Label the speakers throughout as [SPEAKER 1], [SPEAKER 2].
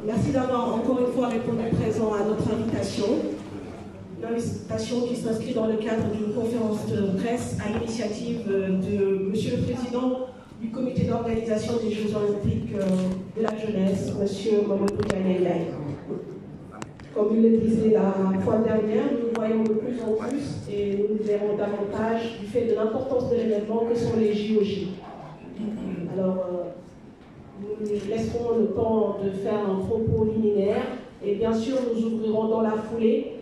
[SPEAKER 1] Merci d'avoir encore une fois répondu présent à notre invitation. Une invitation qui s'inscrit dans le cadre d'une conférence de presse à l'initiative de Monsieur le Président du comité d'organisation des Jeux Olympiques de la jeunesse, Monsieur Mamadou Diagne. Comme il le disait la fois dernière, nous voyons de plus en plus et nous nous verrons davantage du fait de l'importance de l'événement que sont les JOJ. Alors, nous laisserons le temps de faire un propos liminaire et bien sûr nous ouvrirons dans la foulée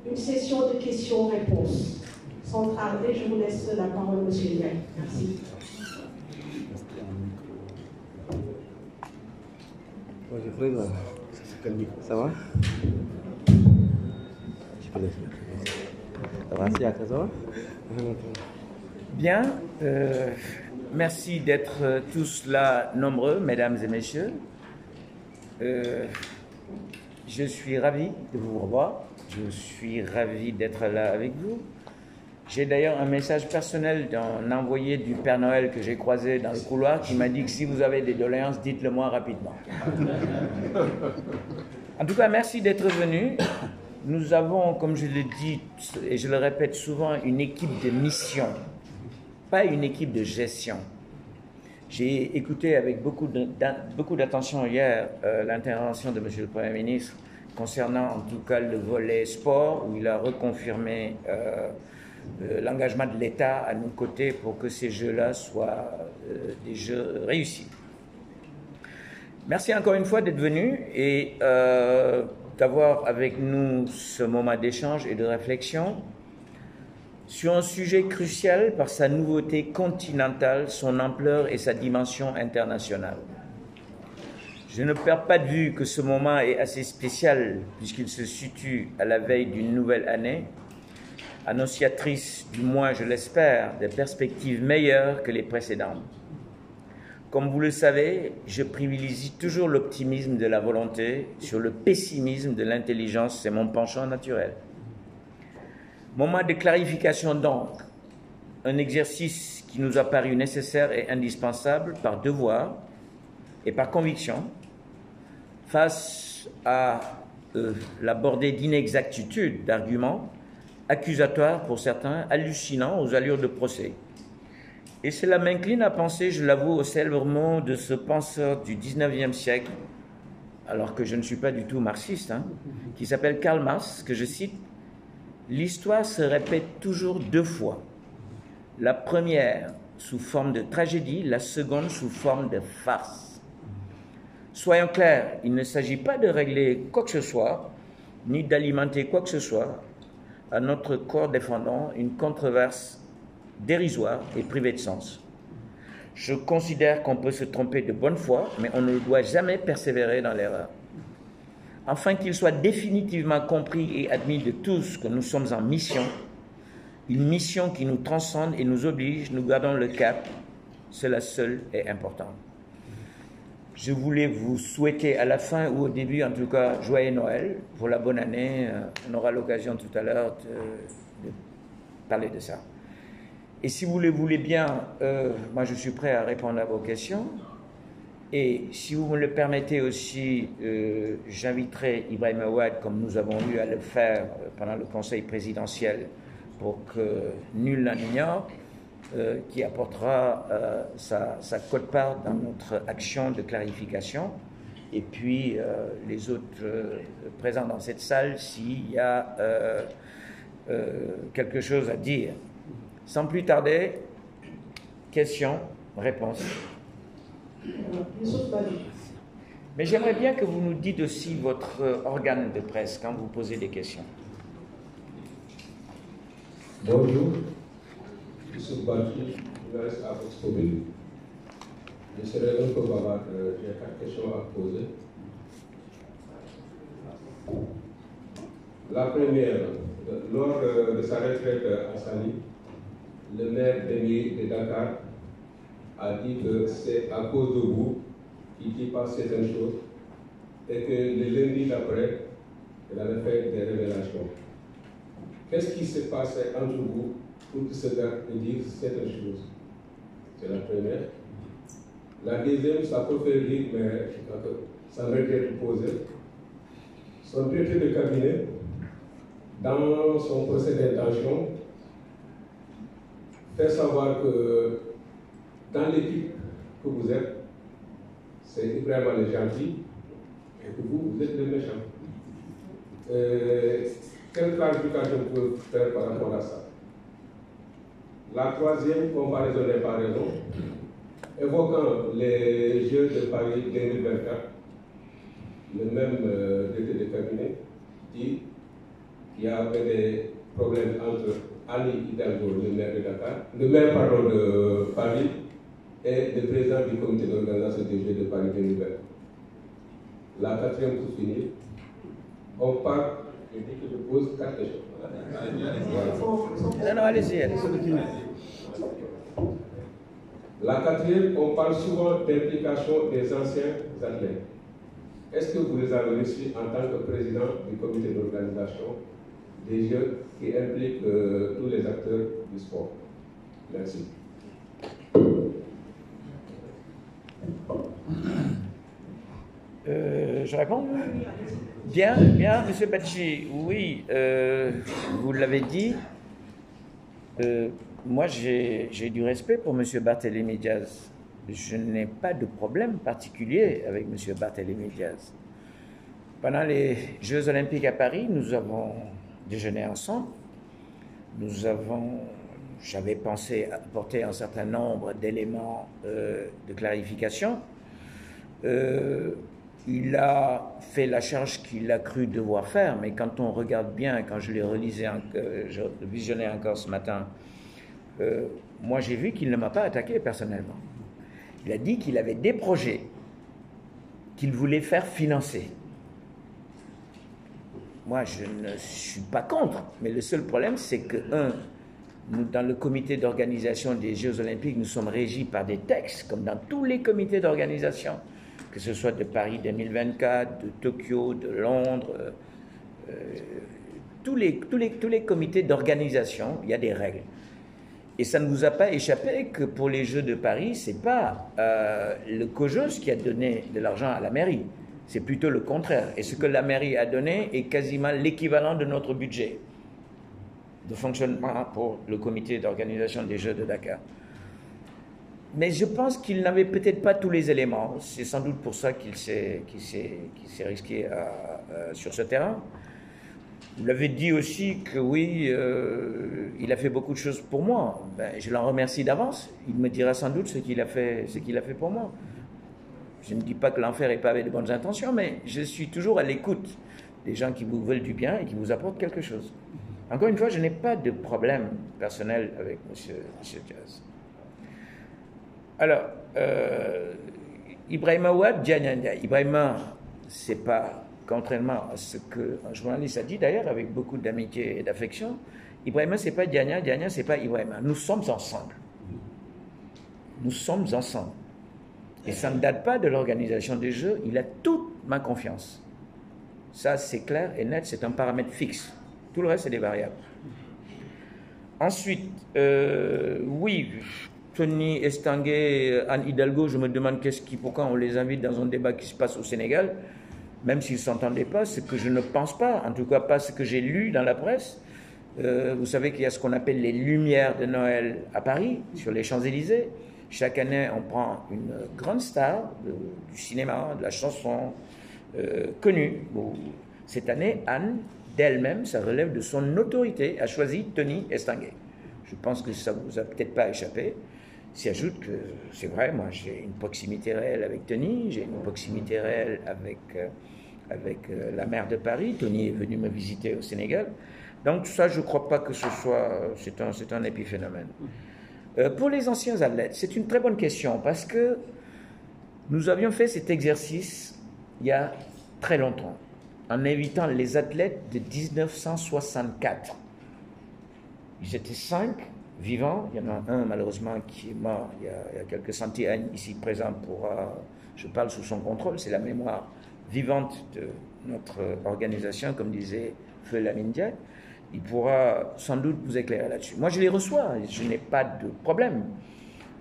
[SPEAKER 1] une session de questions-réponses. Sans tarder, je vous laisse la parole, Monsieur Diagne. Merci.
[SPEAKER 2] Bonjour, ça va? Ça va?
[SPEAKER 3] Bien, merci d'être tous là nombreux, mesdames et messieurs. Je suis ravi de vous revoir, je suis ravi d'être là avec vous. J'ai d'ailleurs un message personnel d'un envoyé du Père Noël que j'ai croisé dans le couloir qui m'a dit que si vous avez des doléances, dites-le moi rapidement. En tout cas, merci d'être venu. Nous avons, comme je le dis et je le répète souvent, une équipe de mission, pas une équipe de gestion. J'ai écouté avec beaucoup d'attention hier l'intervention de M. le Premier ministre concernant en tout cas le volet sport, où il a reconfirmé l'engagement de l'État à nos côtés pour que ces jeux-là soient des jeux réussis. Merci encore une fois d'être venu et d'avoir avec nous ce moment d'échange et de réflexion sur un sujet crucial par sa nouveauté continentale, son ampleur et sa dimension internationale. Je ne perds pas de vue que ce moment est assez spécial puisqu'il se situe à la veille d'une nouvelle année, annonciatrice, du moins je l'espère, des perspectives meilleures que les précédentes. Comme vous le savez, je privilégie toujours l'optimisme de la volonté sur le pessimisme de l'intelligence, c'est mon penchant naturel. Moment de clarification donc, un exercice qui nous a paru nécessaire et indispensable par devoir et par conviction face à la bordée d'inexactitudes, d'arguments accusatoires pour certains, hallucinants aux allures de procès. Et cela m'incline à penser, je l'avoue, au célèbre mot de ce penseur du 19e siècle, alors que je ne suis pas du tout marxiste, qui s'appelle Karl Marx, que je cite: « L'histoire se répète toujours deux fois. La première sous forme de tragédie, la seconde sous forme de farce. » Soyons clairs, il ne s'agit pas de régler quoi que ce soit, ni d'alimenter quoi que ce soit à notre corps défendant une controverse dérisoire et privée de sens. Je considère qu'on peut se tromper de bonne foi, mais on ne doit jamais persévérer dans l'erreur. Afin qu'il soit définitivement compris et admis de tous que nous sommes en mission, une mission qui nous transcende et nous oblige, nous gardons le cap, cela seul est important. Je voulais vous souhaiter à la fin ou au début, en tout cas, joyeux Noël pour la bonne année. On aura l'occasion tout à l'heure de parler de ça. Et si vous le voulez bien, moi je suis prêt à répondre à vos questions. Et si vous me le permettez aussi, j'inviterai Ibrahim Ouad, comme nous avons eu à le faire pendant le Conseil présidentiel, pour que nul n'en ignore, qui apportera sa quote-part dans notre action de clarification. Et puis les autres présents dans cette salle, s'il y a quelque chose à dire. Sans plus tarder, questions, réponses. Mais j'aimerais bien que vous nous dites aussi votre organe de presse quand vous posez des questions.
[SPEAKER 4] Bonjour, je suis Bati, journaliste à Vox Populi. Je serai un peu bavard, j'ai 4 questions à poser. La première, lors de sa retraite à Sali, le maire de Dakar a dit que c'est à cause de vous qu'il dit pas certaines choses et que le lundi d'après, il avait fait des révélations. Qu'est-ce qui s'est passé entre vous pour que ce gars dise certaines choses? C'est la première. La deuxième, ça peut faire rire, mais ça mérite d'être posé. Son directeur de cabinet, dans son procès d'intention, fait savoir que dans l'équipe que vous êtes, c'est vraiment les gentils et que vous êtes les méchants. Quelle clarification vous pouvez faire par rapport à ça? La troisième comparaison n'est pas raison. Évoquant les Jeux de Paris 2024, le même directeur de cabinet dit qu'il y avait des problèmes entre Annie Hidalgo, le maire de Dakar, le maire pardon, de Paris, et le président du comité d'organisation des Jeux de Paris 2024. La quatrième pour finir, on parle, je dis que je pose 4 questions.
[SPEAKER 3] Non, allez-y.
[SPEAKER 4] La quatrième, on parle souvent d'implication des anciens athlètes. Est-ce que vous les avez reçus en tant que président du comité d'organisation des Jeux qui impliquent tous les acteurs du sport? Merci.
[SPEAKER 3] Je réponds? Bien, M. Badji. Oui, vous l'avez dit. Moi, j'ai du respect pour M. Barthélémy Diaz. Je n'ai pas de problème particulier avec M. Barthélémy Diaz. Pendant les Jeux Olympiques à Paris, nous avons déjeuné ensemble. J'avais pensé apporter un certain nombre d'éléments de clarification. Il a fait la charge qu'il a cru devoir faire, mais quand on regarde bien, quand je l'ai je visionnais encore ce matin, moi j'ai vu qu'il ne m'a pas attaqué personnellement. Il a dit qu'il avait des projets qu'il voulait faire financer. Moi, je ne suis pas contre, mais le seul problème, c'est que, nous, dans le comité d'organisation des Jeux Olympiques, nous sommes régis par des textes, comme dans tous les comités d'organisation, que ce soit de Paris 2024, de Tokyo, de Londres, tous les comités d'organisation, il y a des règles. Et ça ne vous a pas échappé que pour les Jeux de Paris, ce n'est pas le COJOS qui a donné de l'argent à la mairie, c'est plutôt le contraire. Et ce que la mairie a donné est quasiment l'équivalent de notre budget de fonctionnement pour le comité d'organisation des Jeux de Dakar. Mais je pense qu'il n'avait peut-être pas tous les éléments. C'est sans doute pour ça qu'il s'est risqué sur ce terrain. Vous l'avez dit aussi que oui, il a fait beaucoup de choses pour moi. Ben, je l'en remercie d'avance. Il me dira sans doute ce qu'il a fait pour moi. Je ne dis pas que l'enfer est pavé de bonnes intentions, mais je suis toujours à l'écoute des gens qui vous veulent du bien et qui vous apportent quelque chose. Encore une fois, je n'ai pas de problème personnel avec M. Diaz. Alors, Ibrahima Ouad, Ibrahima, c'est pas, contrairement à ce qu'un journaliste a dit d'ailleurs, avec beaucoup d'amitié et d'affection, Ibrahima, c'est pas Diania, Diania, c'est pas Ibrahima. Nous sommes ensemble. Nous sommes ensemble. Et ça ne date pas de l'organisation des Jeux, il a toute ma confiance. Ça, c'est clair et net, c'est un paramètre fixe. Tout le reste, c'est des variables. Ensuite, oui, Tony Estanguet, Anne Hidalgo, je me demande pourquoi on les invite dans un débat qui se passe au Sénégal, même s'ils ne s'entendaient pas, ce que je ne pense pas, en tout cas pas ce que j'ai lu dans la presse. Vous savez qu'il y a ce qu'on appelle les Lumières de Noël à Paris, sur les Champs-Élysées. Chaque année, on prend une grande star du cinéma, de la chanson, connue. Bon, cette année, Anne, d'elle-même, ça relève de son autorité, a choisi Tony Estanguet. Je pense que ça ne vous a peut-être pas échappé. S'y ajoute que, c'est vrai, moi j'ai une proximité réelle avec Tony, j'ai une proximité réelle avec la maire de Paris. Tony est venu me visiter au Sénégal. Donc ça, je ne crois pas que ce soit... C'est un épiphénomène. Pour les anciens athlètes, c'est une très bonne question parce que nous avions fait cet exercice il y a très longtemps en invitant les athlètes de 1964. Ils étaient 5 vivants. Il y en a un malheureusement qui est mort il y a quelques centaines ici présent je parle sous son contrôle, c'est la mémoire vivante de notre organisation, comme disait Feu Lamine Diack. Il pourra sans doute vous éclairer là-dessus. Moi, je les reçois, je n'ai pas de problème.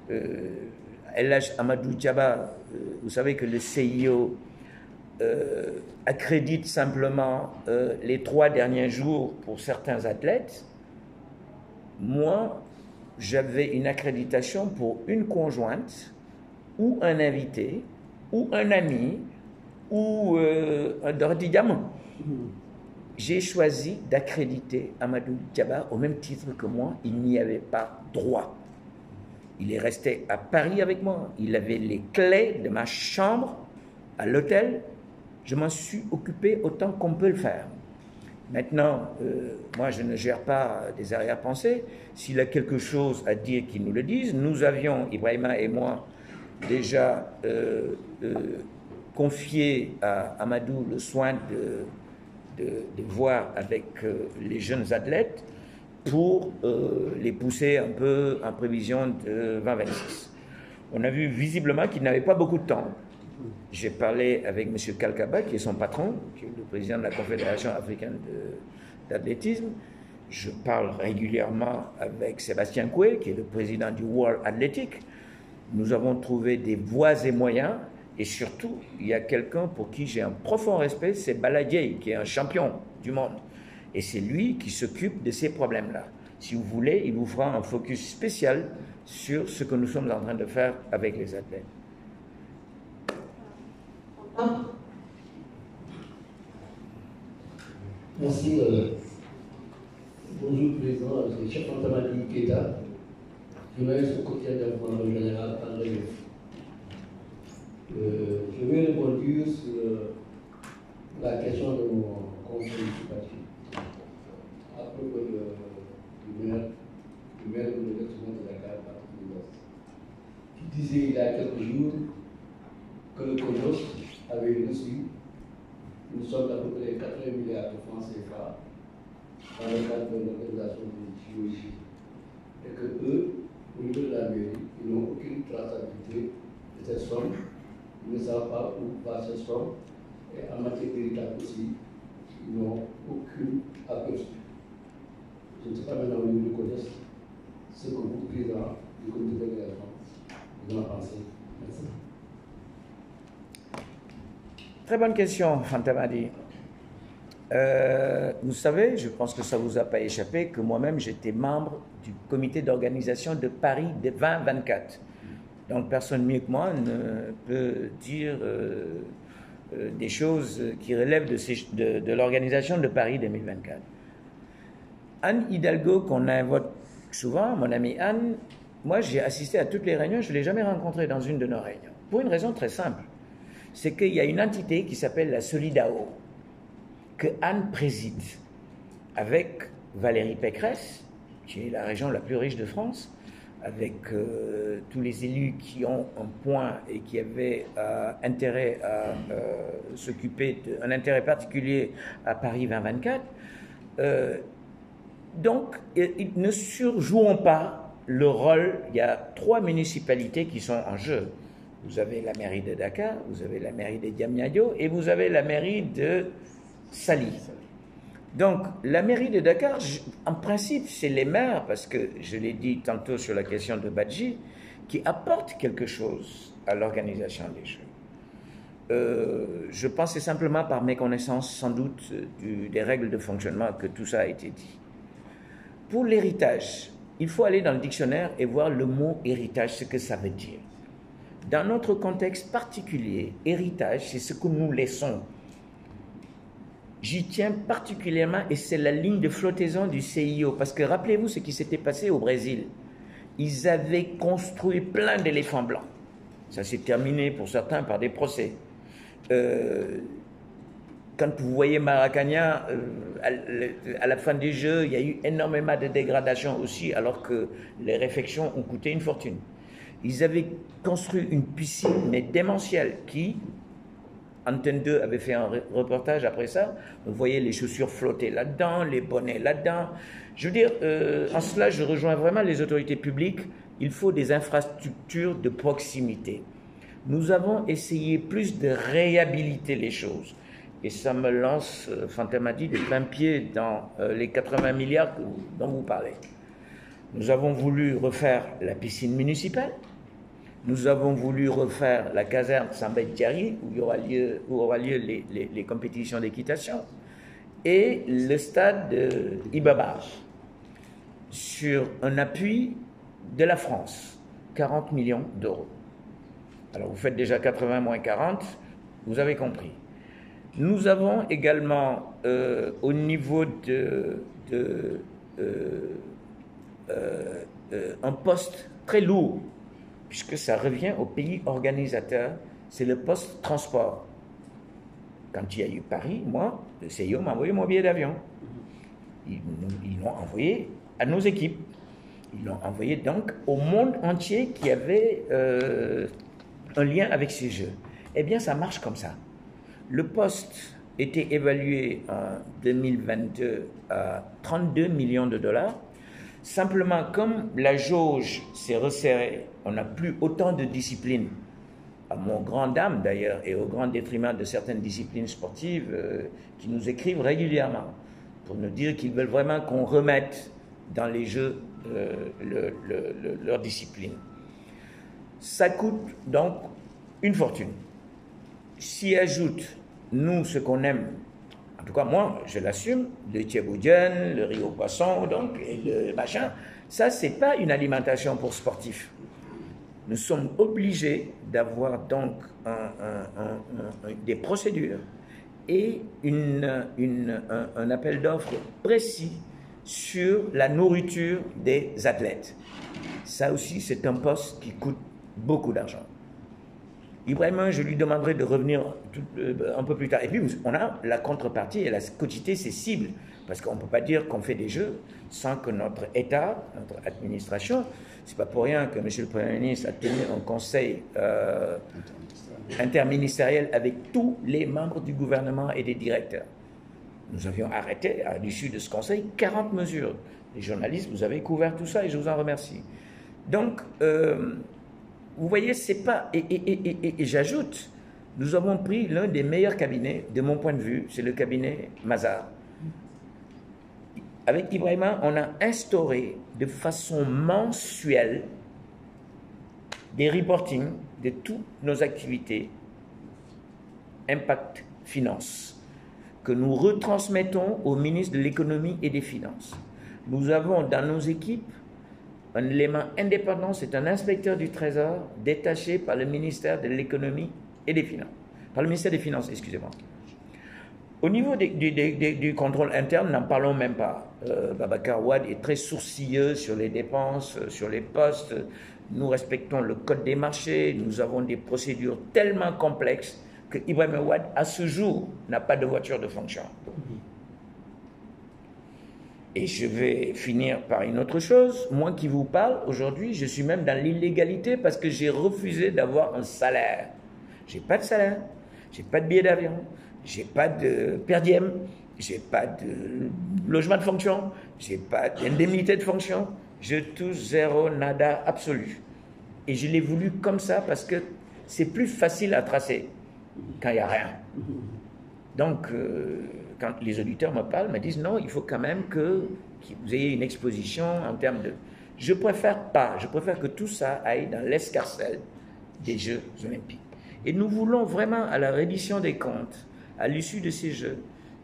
[SPEAKER 3] El Hadj Amadou Diaba, vous savez que le CIO accrédite simplement les 3 derniers jours pour certains athlètes. Moi, j'avais une accréditation pour une conjointe ou un invité ou un ami ou un Dordi Diamant. J'ai choisi d'accréditer Amadou Diaba au même titre que moi. Il n'y avait pas droit. Il est resté à Paris avec moi. Il avait les clés de ma chambre à l'hôtel. Je m'en suis occupé autant qu'on peut le faire. Maintenant, moi, je ne gère pas des arrière-pensées. S'il a quelque chose à dire, qu'il nous le dise. Nous avions, Ibrahima et moi, déjà confié à Amadou le soin de voir avec les jeunes athlètes pour les pousser un peu en prévision de 2026. On a vu visiblement qu'il n'avait pas beaucoup de temps. J'ai parlé avec M. Kalkaba, qui est son patron, qui est le président de la Confédération africaine d'athlétisme. Je parle régulièrement avec Sébastien Koué, qui est le président du World Athletic. Nous avons trouvé des voies et moyens, et surtout, il y a quelqu'un pour qui j'ai un profond respect, c'est Baladier, qui est un champion du monde. Et c'est lui qui s'occupe de ces problèmes-là. Si vous voulez, il vous fera un focus spécial sur ce que nous sommes en train de faire avec les athlètes.
[SPEAKER 5] Merci. Bonjour, Président. C'est Cheikh Antamadi Keita, journaliste au quotidien d'information générale en relève. Je vais répondre sur la question de mon conseil participatif à propos du maire de l'élection de Dakar, Patrick Dias, qui disait il y a quelques jours que le COJOS avait reçu une somme d'à peu près 80 milliards de francs CFA dans le cadre de l'organisation du JOJ. Et que eux, au niveau de la mairie, ils n'ont aucune traçabilité de cette somme. Ils ne savent pas où va cette somme. Et en matière d'héritage aussi, ils n'ont aucune aperçu. Je ne sais pas maintenant au niveau du COJOS ce que vous, président du comité d'organisation, vous en pensez. Merci.
[SPEAKER 3] Très bonne question, Fantamadi. Vous savez, je pense que ça ne vous a pas échappé, que moi-même j'étais membre du comité d'organisation de Paris de 2024. Donc personne mieux que moi ne peut dire des choses qui relèvent de l'organisation de Paris 2024. Anne Hidalgo, qu'on invoque souvent, mon amie Anne, moi j'ai assisté à toutes les réunions, je ne l'ai jamais rencontrée dans une de nos réunions. Pour une raison très simple. C'est qu'il y a une entité qui s'appelle la Solidao, que Anne préside, avec Valérie Pécresse, qui est la région la plus riche de France, avec tous les élus qui ont un point et qui avaient intérêt à s'occuper d'un intérêt particulier à Paris 2024. Donc, ne surjouons pas le rôle. Il y a 3 municipalités qui sont en jeu. Vous avez la mairie de Dakar, vous avez la mairie de Diamniadio et vous avez la mairie de Saly. Donc, la mairie de Dakar, en principe, c'est les maires, parce que je l'ai dit tantôt sur la question de Badji, qui apportent quelque chose à l'organisation des Jeux. Je pense que c'est simplement par méconnaissance, sans doute, des règles de fonctionnement que tout ça a été dit. Pour l'héritage, il faut aller dans le dictionnaire et voir le mot héritage, ce que ça veut dire. Dans notre contexte particulier, héritage, c'est ce que nous laissons. J'y tiens particulièrement, et c'est la ligne de flottaison du CIO, parce que rappelez-vous ce qui s'était passé au Brésil. Ils avaient construit plein d'éléphants blancs. Ça s'est terminé pour certains par des procès. Quand vous voyez Maracanã, à la fin des Jeux, il y a eu énormément de dégradation aussi, alors que les réfections ont coûté une fortune. Ils avaient construit une piscine, mais démentielle, qui, Antenne 2 avait fait un reportage après ça. Vous voyez les chaussures flotter là-dedans, les bonnets là-dedans. Je veux dire, en cela, je rejoins vraiment les autorités publiques. Il faut des infrastructures de proximité. Nous avons essayé plus de réhabiliter les choses. Et ça me lance, Fantamadi, de plein pied dans les 80 milliards dont vous parlez. Nous avons voulu refaire la piscine municipale. Nous avons voulu refaire la caserne Samba Diarry, où aura lieu les compétitions d'équitation, et le stade Ibaba, sur un appui de la France, 40 millions d'euros. Alors vous faites déjà 80 moins 40, vous avez compris. Nous avons également au niveau un poste très lourd, puisque ça revient au pays organisateur, c'est le poste transport. Quand il y a eu Paris, moi, le CIO m'a envoyé mon billet d'avion. Ils l'ont envoyé à nos équipes. Ils l'ont envoyé donc au monde entier qui avait un lien avec ces Jeux. Eh bien, ça marche comme ça. Le poste était évalué en 2022 à 32 millions de dollars. Simplement, comme la jauge s'est resserrée, on n'a plus autant de disciplines, à mon grand dam d'ailleurs, et au grand détriment de certaines disciplines sportives qui nous écrivent régulièrement pour nous dire qu'ils veulent vraiment qu'on remette dans les Jeux leur discipline. Ça coûte donc une fortune. S'y ajoute, nous, ce qu'on aime, en tout cas moi, je l'assume, le thieboudienne, le riz au poisson, donc, et le machin, ça, c'est pas une alimentation pour sportifs. Nous sommes obligés d'avoir donc des procédures et un appel d'offres précis sur la nourriture des athlètes. Ça aussi, c'est un poste qui coûte beaucoup d'argent. Ibrahima, je lui demanderai de revenir un peu plus tard. Et puis, on a la contrepartie et la quotité, c'est cible. Parce qu'on ne peut pas dire qu'on fait des Jeux sans que notre État, notre administration, c'est pas pour rien que M. le Premier ministre a tenu un conseil interministériel avec tous les membres du gouvernement et des directeurs. Nous avions arrêté, à l'issue de ce conseil, 40 mesures. Les journalistes, vous avez couvert tout ça et je vous en remercie. Donc, vous voyez, c'est pas... Et j'ajoute, nous avons pris l'un des meilleurs cabinets, de mon point de vue, c'est le cabinet Mazars. Avec Ibrahima, on a instauré de façon mensuelle des reportings de toutes nos activités Impact Finance, que nous retransmettons au ministre de l'Économie et des Finances. Nous avons dans nos équipes un élément indépendant, c'est un inspecteur du Trésor détaché par le ministère de l'Économie et des Finances. Par le ministère des Finances, excusez-moi. Au niveau du contrôle interne, n'en parlons même pas. Babacar Wade est très sourcilleux sur les dépenses, sur les postes. Nous respectons le code des marchés. Nous avons des procédures tellement complexes que Ibrahima Wade, à ce jour, n'a pas de voiture de fonction. Et je vais finir par une autre chose. Moi qui vous parle, aujourd'hui, je suis même dans l'illégalité parce que j'ai refusé d'avoir un salaire. Je n'ai pas de salaire, je n'ai pas de billet d'avion, je n'ai pas de per diem, je n'ai pas de logement de fonction, je n'ai pas d'indemnité de fonction. Je touche zéro, nada, absolu. Et je l'ai voulu comme ça parce que c'est plus facile à tracer quand il n'y a rien. Donc, quand les auditeurs me parlent, me disent non, il faut quand même que vous ayez une exposition en termes de... Je préfère pas, je préfère que tout ça aille dans l'escarcelle des Jeux Olympiques. Et nous voulons vraiment, à la reddition des comptes, à l'issue de ces Jeux,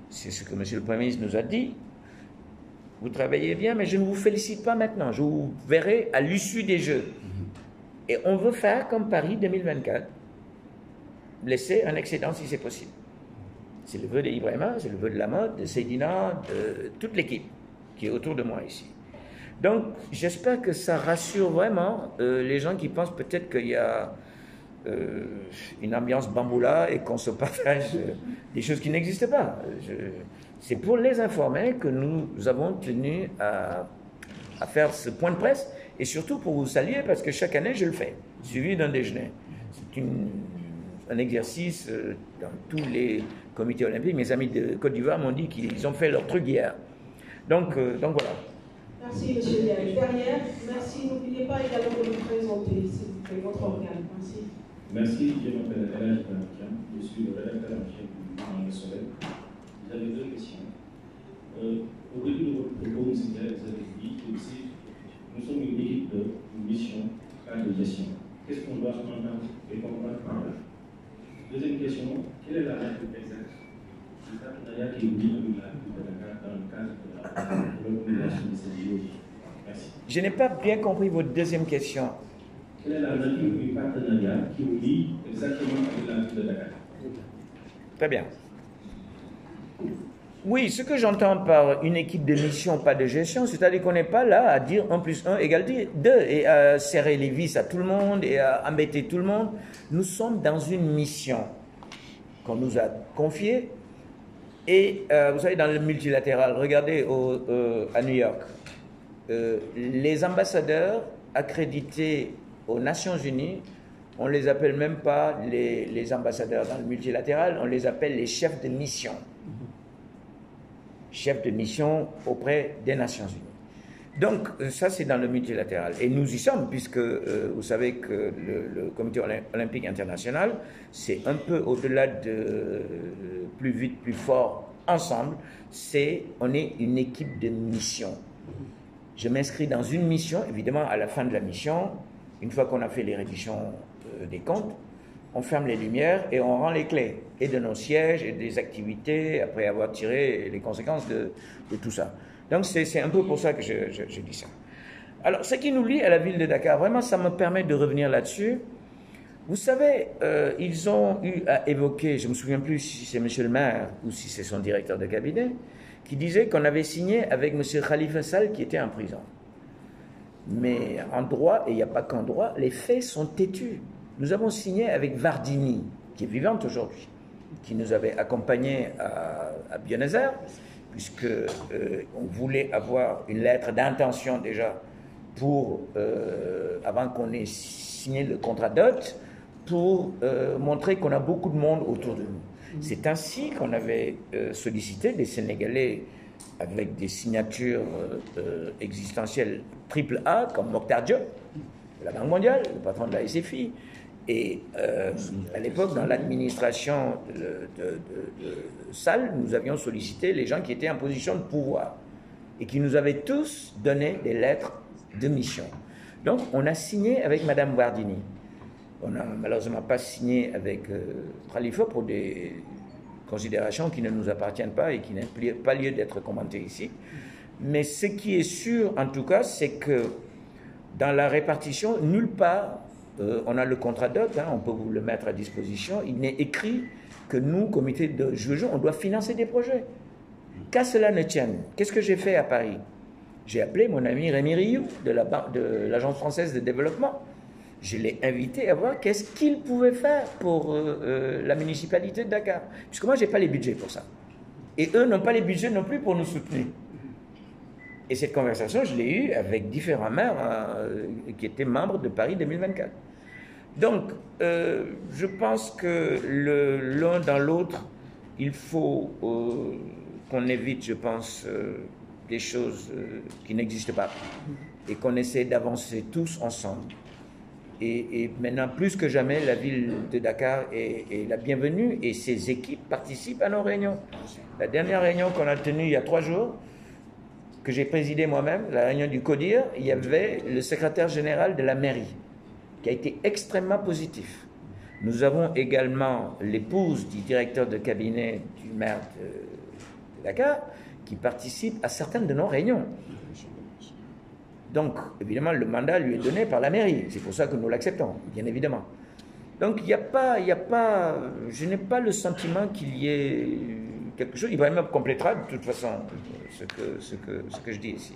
[SPEAKER 3] c'est ce que M. le Premier ministre nous a dit, vous travaillez bien, mais je ne vous félicite pas maintenant, je vous verrai à l'issue des Jeux. Et on veut faire comme Paris 2024, laisser un excédent si c'est possible. C'est le vœu d'Ibrahima, c'est le vœu de Lamothe, de Seydina, de toute l'équipe qui est autour de moi ici. Donc, j'espère que ça rassure vraiment les gens qui pensent peut-être qu'il y a une ambiance bamboula et qu'on se partage des choses qui n'existent pas. C'est pour les informer que nous avons tenu à faire ce point de presse et surtout pour vous saluer parce que chaque année je le fais, suivi d'un déjeuner. C'est un exercice dans tous les comités olympiques. Mes amis de Côte d'Ivoire m'ont dit qu'ils ont fait leur truc hier. Donc voilà.
[SPEAKER 1] Merci, M. Diaye. Derrière, merci. N'oubliez pas également de vous présenter, s'il vous plaît, votre organe. Merci.
[SPEAKER 6] Merci, je m'appelle Elage Banakian, je suis le rédacteur en chef du Journal Le Soleil. J'avais deux questions. Au début de votre propos, M. Diaye, vous avez dit que nous sommes une équipe de mission, pas de gestion. qu'est-ce qu'on doit entendre et comprendre par là? Deuxième question, quelle est la nature exacte du partenariat qui est lié avec la ville de Dakar dans le cadre de l'organisation de cette JO? Merci.
[SPEAKER 3] Je n'ai pas bien compris votre deuxième question.
[SPEAKER 6] Quelle est la nature du partenariat qui vous lie exactement avec la ville de Dakar?
[SPEAKER 3] Très bien. Oui, ce que j'entends par une équipe de mission, pas de gestion, c'est-à-dire qu'on n'est pas là à dire 1 + 1 = 2 et à serrer les vis à tout le monde et à embêter tout le monde. Nous sommes dans une mission qu'on nous a confiée et vous savez, dans le multilatéral, regardez à New York, les ambassadeurs accrédités aux Nations Unies, on ne les appelle même pas les ambassadeurs dans le multilatéral, on les appelle les chefs de mission. Chef de mission auprès des Nations Unies. Donc, ça, c'est dans le multilatéral. Et nous y sommes, puisque vous savez que le Comité olympique international, c'est un peu au-delà de plus vite, plus fort, ensemble. On est une équipe de mission. Je m'inscris dans une mission, évidemment, à la fin de la mission, une fois qu'on a fait les redditions des comptes, on ferme les lumières et on rend les clés, et de nos sièges, et des activités, après avoir tiré les conséquences de tout ça. Donc c'est un peu pour ça que je dis ça. Alors, ce qui nous lie à la ville de Dakar, vraiment, ça me permet de revenir là-dessus. Vous savez, ils ont eu à évoquer, je ne me souviens plus si c'est monsieur le maire ou si c'est son directeur de cabinet, qui disait qu'on avait signé avec monsieur Khalifa Sall qui était en prison. Mais en droit, et il n'y a pas qu'en droit, les faits sont têtus. Nous avons signé avec Vardini, qui est vivante aujourd'hui, qui nous avait accompagnés à Buenos-Aires, puisque on voulait avoir une lettre d'intention déjà pour, avant qu'on ait signé le contrat dot, pour montrer qu'on a beaucoup de monde autour de nous. C'est ainsi qu'on avait sollicité des Sénégalais avec des signatures existentielles AAA, comme Mokhtar Diop, de la Banque mondiale, le patron de la SFI. Et à l'époque, dans l'administration de Sall, nous avions sollicité les gens qui étaient en position de pouvoir et qui nous avaient tous donné des lettres de mission. Donc, on a signé avec Mme Wardini. On n'a malheureusement pas signé avec Khalifa pour des considérations qui ne nous appartiennent pas et qui n'ont pas lieu d'être commentées ici. Mais ce qui est sûr, en tout cas, c'est que dans la répartition, nulle part, on a le contrat dot, hein, on peut vous le mettre à disposition, il n'est écrit que nous, comité de juge, on doit financer des projets. Qu'à cela ne tienne, qu'est-ce que j'ai fait à Paris? J'ai appelé mon ami Rémi Rioux de l'Agence française de développement. Je l'ai invité à voir qu'est-ce qu'il pouvait faire pour la municipalité de Dakar. Puisque moi, je n'ai pas les budgets pour ça. Et eux n'ont pas les budgets non plus pour nous soutenir. Et cette conversation, je l'ai eue avec différents maires qui étaient membres de Paris 2024. Donc, je pense que l'un dans l'autre, il faut qu'on évite, je pense, des choses qui n'existent pas et qu'on essaie d'avancer tous ensemble. Et maintenant, plus que jamais, la ville de Dakar est la bienvenue et ses équipes participent à nos réunions. La dernière réunion qu'on a tenue il y a 3 jours, que j'ai présidée moi-même, la réunion du CODIR, il y avait le secrétaire général de la mairie, qui a été extrêmement positif. Nous avons également l'épouse du directeur de cabinet du maire de Dakar, qui participe à certaines de nos réunions. Donc, évidemment, le mandat lui est donné par la mairie. C'est pour ça que nous l'acceptons, bien évidemment. Donc, je n'ai pas le sentiment qu'il y ait quelque chose. Ibrahim complétera de toute façon ce que je dis ici.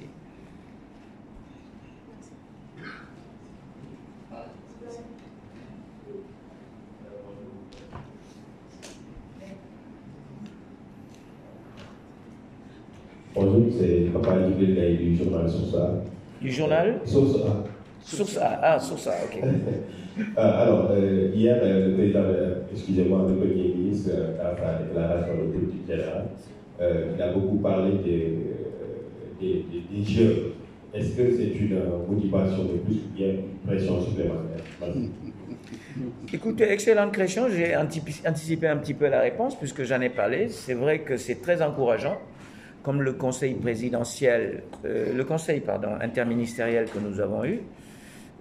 [SPEAKER 7] Bonjour, c'est Papa Djibril Gaye du journal Source A.
[SPEAKER 3] Du journal
[SPEAKER 7] Source A.
[SPEAKER 3] Source A, ah, Source A, ok.
[SPEAKER 7] Alors, hier, le président, excusez-moi, le Premier ministre, à sa déclaration de politique générale, il a beaucoup parlé des jeunes. Est-ce que c'est une motivation de plus ou bien une pression supplémentaire?
[SPEAKER 3] Écoutez, excellente question. J'ai anticipé un petit peu la réponse puisque j'en ai parlé. C'est vrai que c'est très encourageant. Comme le conseil présidentiel, interministériel que nous avons eu,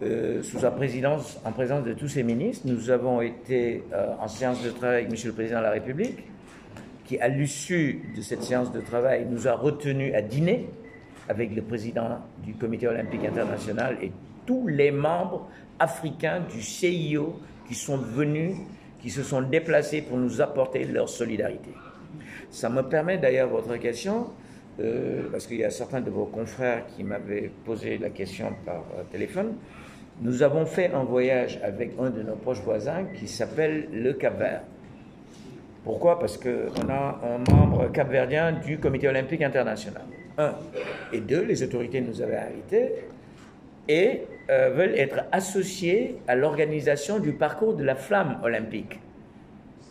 [SPEAKER 3] sous sa présidence, en présence de tous ses ministres. Nous avons été en séance de travail avec M. le Président de la République, qui, à l'issue de cette séance de travail, nous a retenus à dîner avec le président du Comité olympique international et tous les membres africains du CIO qui sont venus, qui se sont déplacés pour nous apporter leur solidarité. Ça me permet d'ailleurs votre question, parce qu'il y a certains de vos confrères qui m'avaient posé la question par téléphone. Nous avons fait un voyage avec un de nos proches voisins qui s'appelle le Cap-Vert. Pourquoi? Parce qu'on a un membre capverdien du Comité olympique international. Un. Et deux, les autorités nous avaient invités et veulent être associés à l'organisation du parcours de la flamme olympique.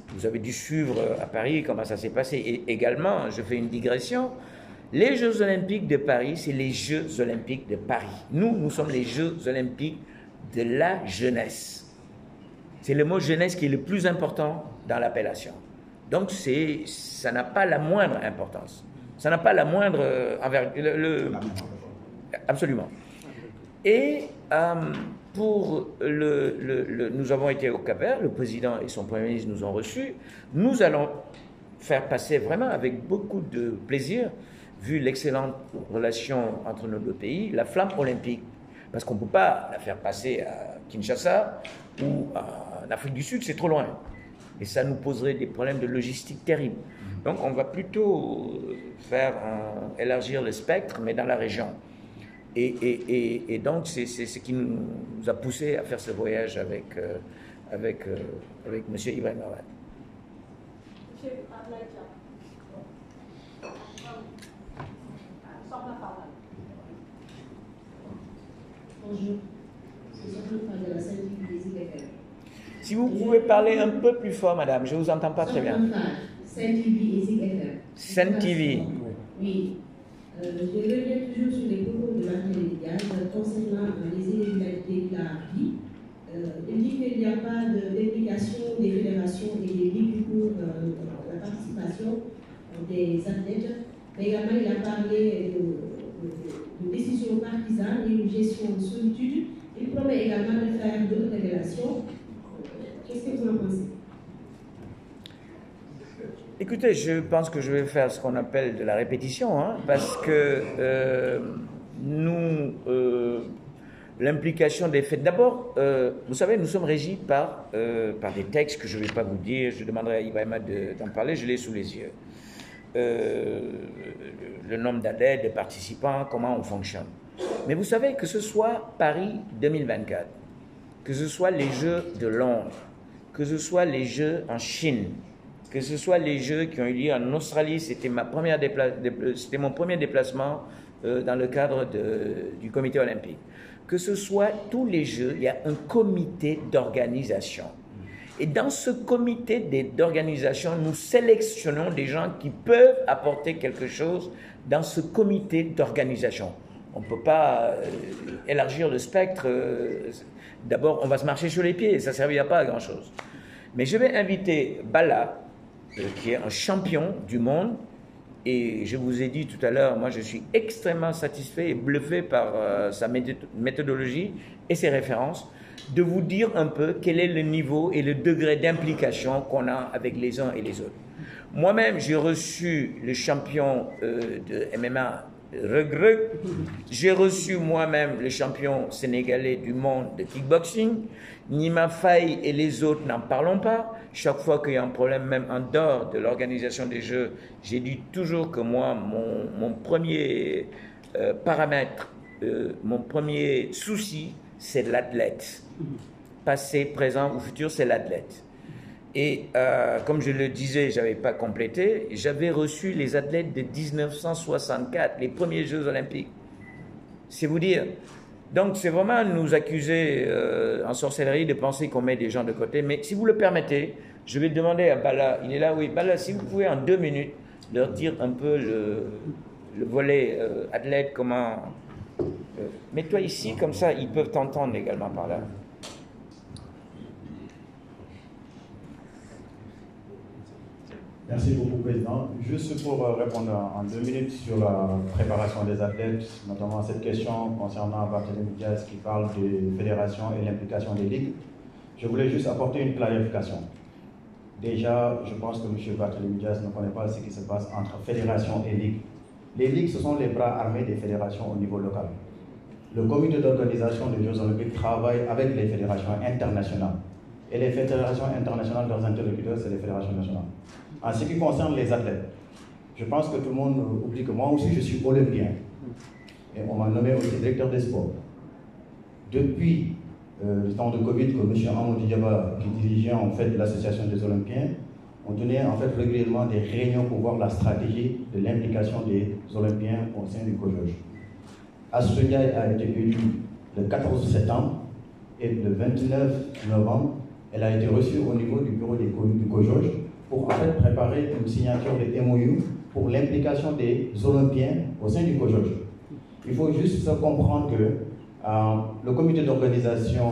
[SPEAKER 3] Vous avez dû suivre à Paris comment ça s'est passé. Et également, je fais une digression, les Jeux olympiques de Paris, c'est les Jeux olympiques de Paris. Nous sommes les Jeux olympiques de la jeunesse. C'est le mot jeunesse qui est le plus important dans l'appellation. Donc, ça n'a pas la moindre importance. Ça n'a pas la moindre absolument. Et nous avons été au Cap-Vert, le président et son premier ministre nous ont reçus. Nous allons faire passer vraiment avec beaucoup de plaisir, vu l'excellente relation entre nos deux pays, la flamme olympique. Parce qu'on ne peut pas la faire passer à Kinshasa ou en Afrique du Sud, c'est trop loin. Et ça nous poserait des problèmes de logistique terribles. Donc on va plutôt élargir le spectre, mais dans la région. Et donc c'est ce qui nous a poussé à faire ce voyage avec M. Ibrahim Awad.
[SPEAKER 8] Bonjour, c'est Jean-Claude de la Saint-Yves des IFR.
[SPEAKER 3] Si vous pouvez parler un peu plus fort, madame, je ne vous entends pas très bien.
[SPEAKER 8] Saint-Yves des IFR.
[SPEAKER 3] Saint-Yves.
[SPEAKER 8] Oui. Je reviens toujours sur les propos de Martin Diaz concernant les inégalités qu'il a appris. Il dit qu'il n'y a pas d'implication des fédérations et des ligues pour la participation des athlètes, mais également il a parlé de décisions partisanes et une gestion de solitude. Il promet également de faire d'autres révélations. Qu'est-ce que vous en pensez?
[SPEAKER 3] Écoutez, je pense que je vais faire ce qu'on appelle de la répétition, hein, parce que l'implication des faits. D'abord, vous savez, nous sommes régis par des textes que je ne vais pas vous dire. Je demanderai à Ibrahima d'en parler, je l'ai sous les yeux. Le nombre d'adeptes, de participants, comment on fonctionne. Mais vous savez que ce soit Paris 2024, que ce soit les Jeux de Londres, que ce soit les Jeux en Chine, que ce soit les Jeux qui ont eu lieu en Australie, c'était mon premier déplacement dans le cadre du comité olympique. Que ce soit tous les Jeux, il y a un comité d'organisation. Et dans ce comité d'organisation, nous sélectionnons des gens qui peuvent apporter quelque chose dans ce comité d'organisation. On ne peut pas élargir le spectre. D'abord, on va se marcher sur les pieds, ça ne servira pas à grand-chose. Mais je vais inviter Bala, qui est un champion du monde, et je vous ai dit tout à l'heure, moi je suis extrêmement satisfait et bluffé par sa méthodologie et ses références, de vous dire un peu quel est le niveau et le degré d'implication qu'on a avec les uns et les autres. Moi-même, j'ai reçu le champion de MMA, Regreg. J'ai reçu moi-même le champion sénégalais du monde de kickboxing. Nima Faye et les autres, n'en parlons pas. Chaque fois qu'il y a un problème, même en dehors de l'organisation des Jeux, j'ai dit toujours que moi, mon premier paramètre, mon premier souci, c'est l'athlète. Passé, présent ou futur, c'est l'athlète. Et comme je le disais, je n'avais pas complété, j'avais reçu les athlètes de 1964, les premiers Jeux olympiques. C'est vous dire. Donc c'est vraiment nous accuser en sorcellerie de penser qu'on met des gens de côté. Mais si vous le permettez, je vais demander à Bala, il est là, oui, Bala, si vous pouvez en 2 minutes leur dire un peu le volet athlète, comment... Mets-toi ici, comme ça, ils peuvent t'entendre également par là.
[SPEAKER 9] Merci beaucoup, Président. Juste pour répondre en 2 minutes sur la préparation des athlètes, notamment cette question concernant Barthélémy Diaz qui parle des fédérations et l'implication des ligues, je voulais juste apporter une clarification. Déjà, je pense que M. Barthélémy Diaz ne connaît pas ce qui se passe entre fédération et ligue. Les ligues, ce sont les bras armés des fédérations au niveau local. Le comité d'organisation des Jeux Olympiques travaille avec les fédérations internationales. Et les fédérations internationales, leurs interlocuteurs, c'est les fédérations nationales. En ce qui concerne les athlètes, je pense que tout le monde oublie que moi aussi je suis olympien. Et on m'a nommé aussi directeur des sports. Depuis le temps de Covid, que M. Amadou Diaba, qui dirigeait en fait l'association des Olympiens, on tenait en fait régulièrement des réunions pour voir la stratégie de l'implication des Olympiens au sein du COJOJ. Astou Ndiaye a été élue le 14 septembre et le 29 novembre, elle a été reçue au niveau du bureau du COJOJ pour en fait préparer une signature de MOU pour l'implication des Olympiens au sein du COJOJ. Il faut juste se comprendre que le comité d'organisation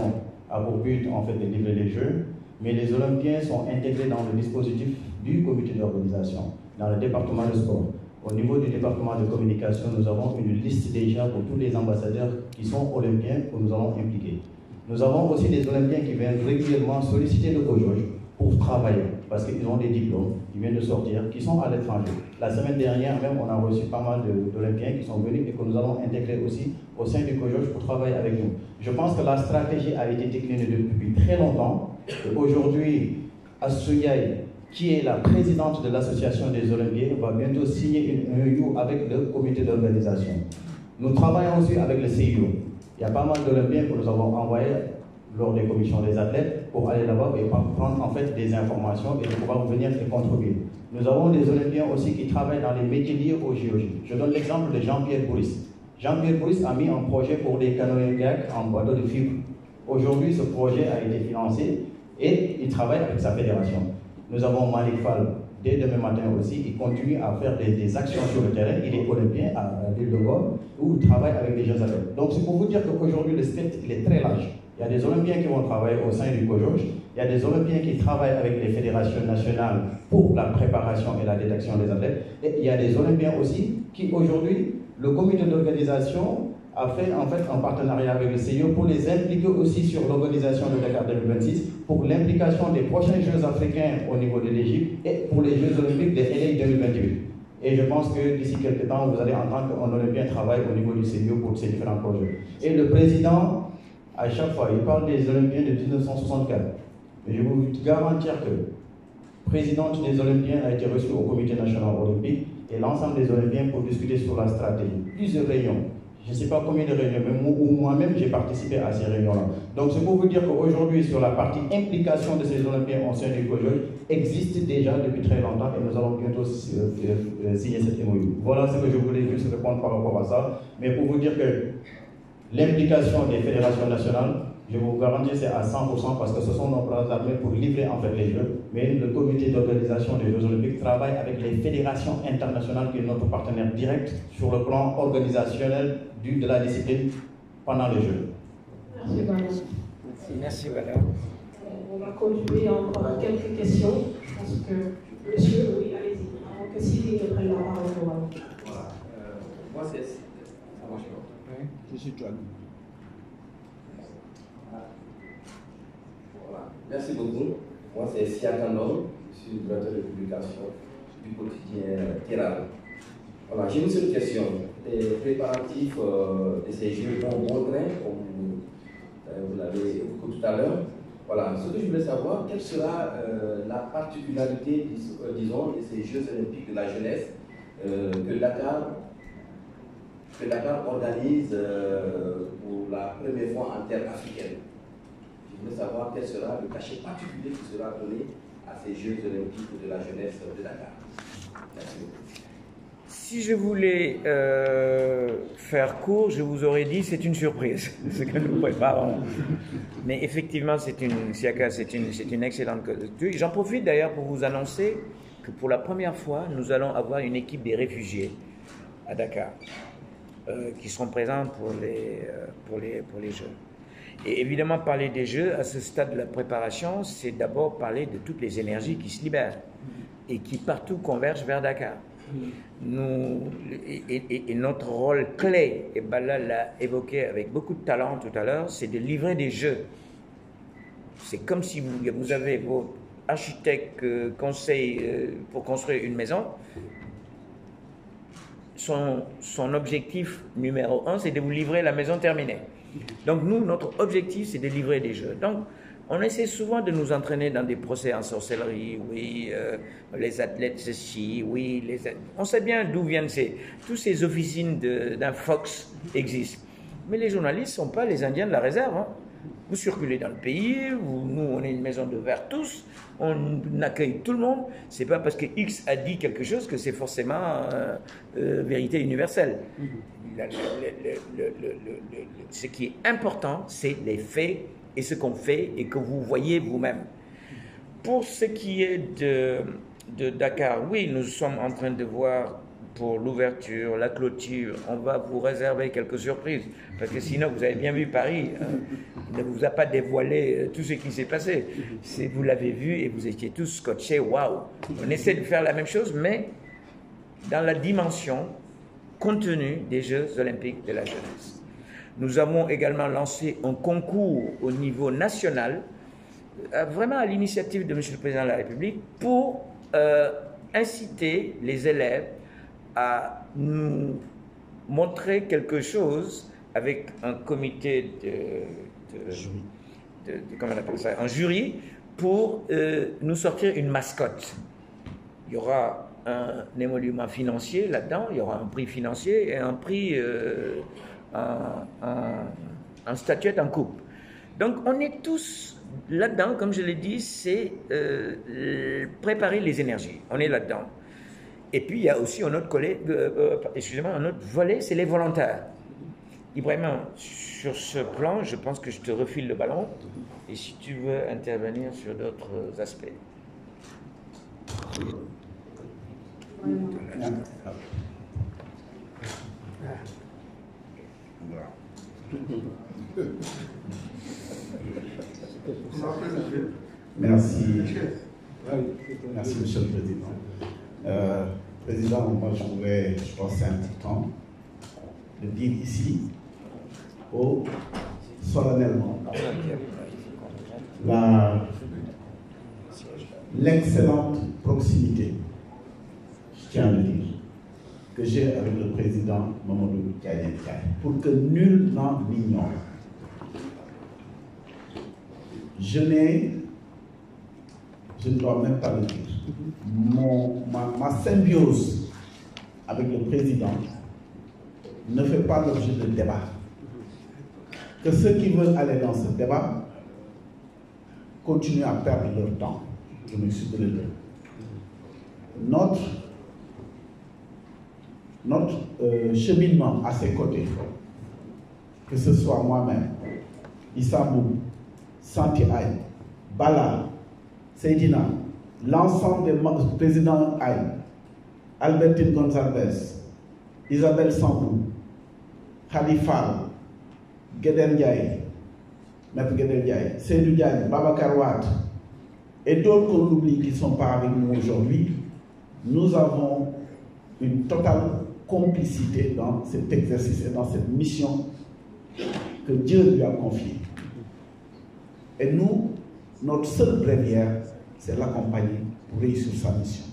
[SPEAKER 9] a pour but en fait de livrer les Jeux, mais les Olympiens sont intégrés dans le dispositif du comité d'organisation, dans le département de sport. Au niveau du département de communication, nous avons une liste déjà pour tous les ambassadeurs qui sont olympiens que nous allons impliquer. Nous avons aussi des Olympiens qui viennent régulièrement solliciter le COJOJ pour travailler, parce qu'ils ont des diplômes, qui viennent de sortir, qui sont à l'étranger. La semaine dernière même, on a reçu pas mal d'Olympiens qui sont venus et que nous allons intégrer aussi au sein du COJOJ pour travailler avec nous. Je pense que la stratégie a été déclinée depuis très longtemps. Aujourd'hui, Astou Ndiaye, qui est la présidente de l'association des Olympiens, va bientôt signer une MOU avec le comité d'organisation. Nous travaillons aussi avec le CIO. Il y a pas mal d'Olympiens que nous avons envoyés lors des commissions des athlètes pour aller là-bas et prendre en fait des informations et de pouvoir venir et contribuer. Nous avons des Olympiens aussi qui travaillent dans les métiers liés au JOJ. Je donne l'exemple de Jean-Pierre Bourris. Jean-Pierre Bourris a mis un projet pour des canoë-kayak en bateau de fibre. Aujourd'hui, ce projet a été financé et il travaille avec sa fédération. Nous avons Malik Fall, dès demain matin aussi, il continue à faire des actions sur le terrain. Il est olympien à l'île de Gorée, où il travaille avec des jeunes athlètes. Donc c'est pour vous dire qu'aujourd'hui, le spectre il est très large. Il y a des Olympiens qui vont travailler au sein du COJOJ, il y a des Olympiens qui travaillent avec les fédérations nationales pour la préparation et la détection des athlètes, et il y a des Olympiens aussi qui aujourd'hui, le comité d'organisation a fait en fait un partenariat avec le CIO pour les impliquer aussi sur l'organisation de Dakar 2026, pour l'implication des prochains Jeux africains au niveau de l'Égypte et pour les Jeux olympiques de LA 2028. Et je pense que d'ici quelques temps, vous allez entendre qu'un Olympien travaille au niveau du CIO pour ces différents projets. Et le président, à chaque fois, il parle des Olympiens de 1964. Mais je vous garantir que le président des Olympiens a été reçu au comité national olympique et l'ensemble des Olympiens pour discuter sur la stratégie. Plusieurs réunions. Je ne sais pas combien de réunions, mais moi-même j'ai participé à ces réunions-là. Donc c'est pour vous dire qu'aujourd'hui, sur la partie implication de ces Olympiens au sein du COJOJ, existe déjà depuis très longtemps et nous allons bientôt signer cette MOU. Voilà ce que je voulais juste répondre par rapport à ça. Mais pour vous dire que l'implication des fédérations nationales, je vous garantis, c'est à 100% parce que ce sont nos bras armés pour livrer en fait les Jeux. Mais le comité d'organisation des Jeux Olympiques travaille avec les fédérations internationales qui est notre partenaire direct sur le plan organisationnel de la discipline pendant les Jeux.
[SPEAKER 1] Merci Valérie.
[SPEAKER 3] Merci Valérie.
[SPEAKER 1] On va continuer encore quelques questions. Je pense que monsieur, oui, allez-y, avant que Sylvie ne prenne la parole pour vous.
[SPEAKER 10] Voilà. Moi, c'est. Ça marche pas. Oui. Je suis John. Voilà. Merci beaucoup. Moi, c'est Siakandon. Je suis directeur de publication du quotidien Terral. Voilà, j'ai une seule question. Les préparatifs de ces Jeux vont bon train, comme vous l'avez évoqué tout à l'heure. Voilà, ce que je voulais savoir, quelle sera la particularité, disons, de ces Jeux olympiques de la jeunesse que Dakar organise pour la première fois en terre africaine. Je voulais savoir quel sera le cachet particulier qui sera donné à ces Jeux olympiques de la jeunesse de Dakar. Merci beaucoup.
[SPEAKER 3] Si je voulais faire court, je vous aurais dit c'est une surprise, ce que nous préparons. Mais effectivement, c'est une excellente chose. J'en profite d'ailleurs pour vous annoncer que pour la première fois, nous allons avoir une équipe des réfugiés à Dakar qui seront présents pour les Jeux. Et évidemment, parler des Jeux à ce stade de la préparation, c'est d'abord parler de toutes les énergies qui se libèrent. et qui partout convergent vers Dakar. Et notre rôle clé, et Bala l'a évoqué avec beaucoup de talent tout à l'heure, c'est de livrer des jeux. C'est comme si vous avez vos architectes conseils pour construire une maison. Son objectif numéro 1, c'est de vous livrer la maison terminée. Donc nous, notre objectif, c'est de livrer des jeux. Donc on essaie souvent de nous entraîner dans des procès en sorcellerie, oui, les athlètes ceci, oui, on sait bien d'où viennent tous ces officines d'un Fox existent. Mais les journalistes ne sont pas les Indiens de la réserve. Hein. Vous circulez dans le pays, nous on est une maison de verre tous, on accueille tout le monde. C'est pas parce que X a dit quelque chose que c'est forcément vérité universelle. Ce qui est important, c'est les faits et ce qu'on fait et que vous voyez vous-même. Pour ce qui est de Dakar, oui, nous sommes en train de voir pour l'ouverture, la clôture, on va vous réserver quelques surprises, parce que sinon, vous avez bien vu Paris, il ne vous a pas dévoilé tout ce qui s'est passé. Vous l'avez vu et vous étiez tous scotchés, waouh. On essaie de faire la même chose, mais dans la dimension contenue des Jeux Olympiques de la jeunesse. Nous avons également lancé un concours au niveau national, vraiment à l'initiative de M. le Président de la République, pour inciter les élèves à nous montrer quelque chose avec un comité comment on appelle ça, un jury, pour nous sortir une mascotte. Il y aura un émolument financier là-dedans, il y aura un prix financier et un prix, un statuette en coupe. Donc on est tous là-dedans, comme je l'ai dit, c'est préparer les énergies. On est là-dedans. Et puis il y a aussi un autre un autre volet, c'est les volontaires. Ibrahima, sur ce plan, je pense que je te refile le ballon. Et si tu veux intervenir sur d'autres aspects.
[SPEAKER 11] Merci. Merci, Monsieur le Président. Président, moi je pense que c'est important de dire ici, solennellement, l'excellente proximité, je tiens à le dire, que j'ai avec le président Mamadou Diagne, pour que nul n'en ignore. Je ne dois même pas le dire. Ma symbiose avec le président ne fait pas l'objet de débat. Que ceux qui veulent aller dans ce débat continuent à perdre leur temps. Je m'excuse de le dire. Notre cheminement à ses côtés, que ce soit moi-même, Issambou, Santi Aïe, Bala, Seydina, l'ensemble des présidents Aïe, Albertine Gonzalez, Isabelle Sambou, Khalifa, Guédel Ndiaye, Maître Guédel Ndiaye, Seydou Diagne, Babacar Wade, et d'autres qu'on oublie qui ne sont pas avec nous aujourd'hui, nous avons une totale complicité dans cet exercice et dans cette mission que Dieu lui a confiée. Et nous, notre seule bréviaire, c'est l'accompagner pour réussir sa mission.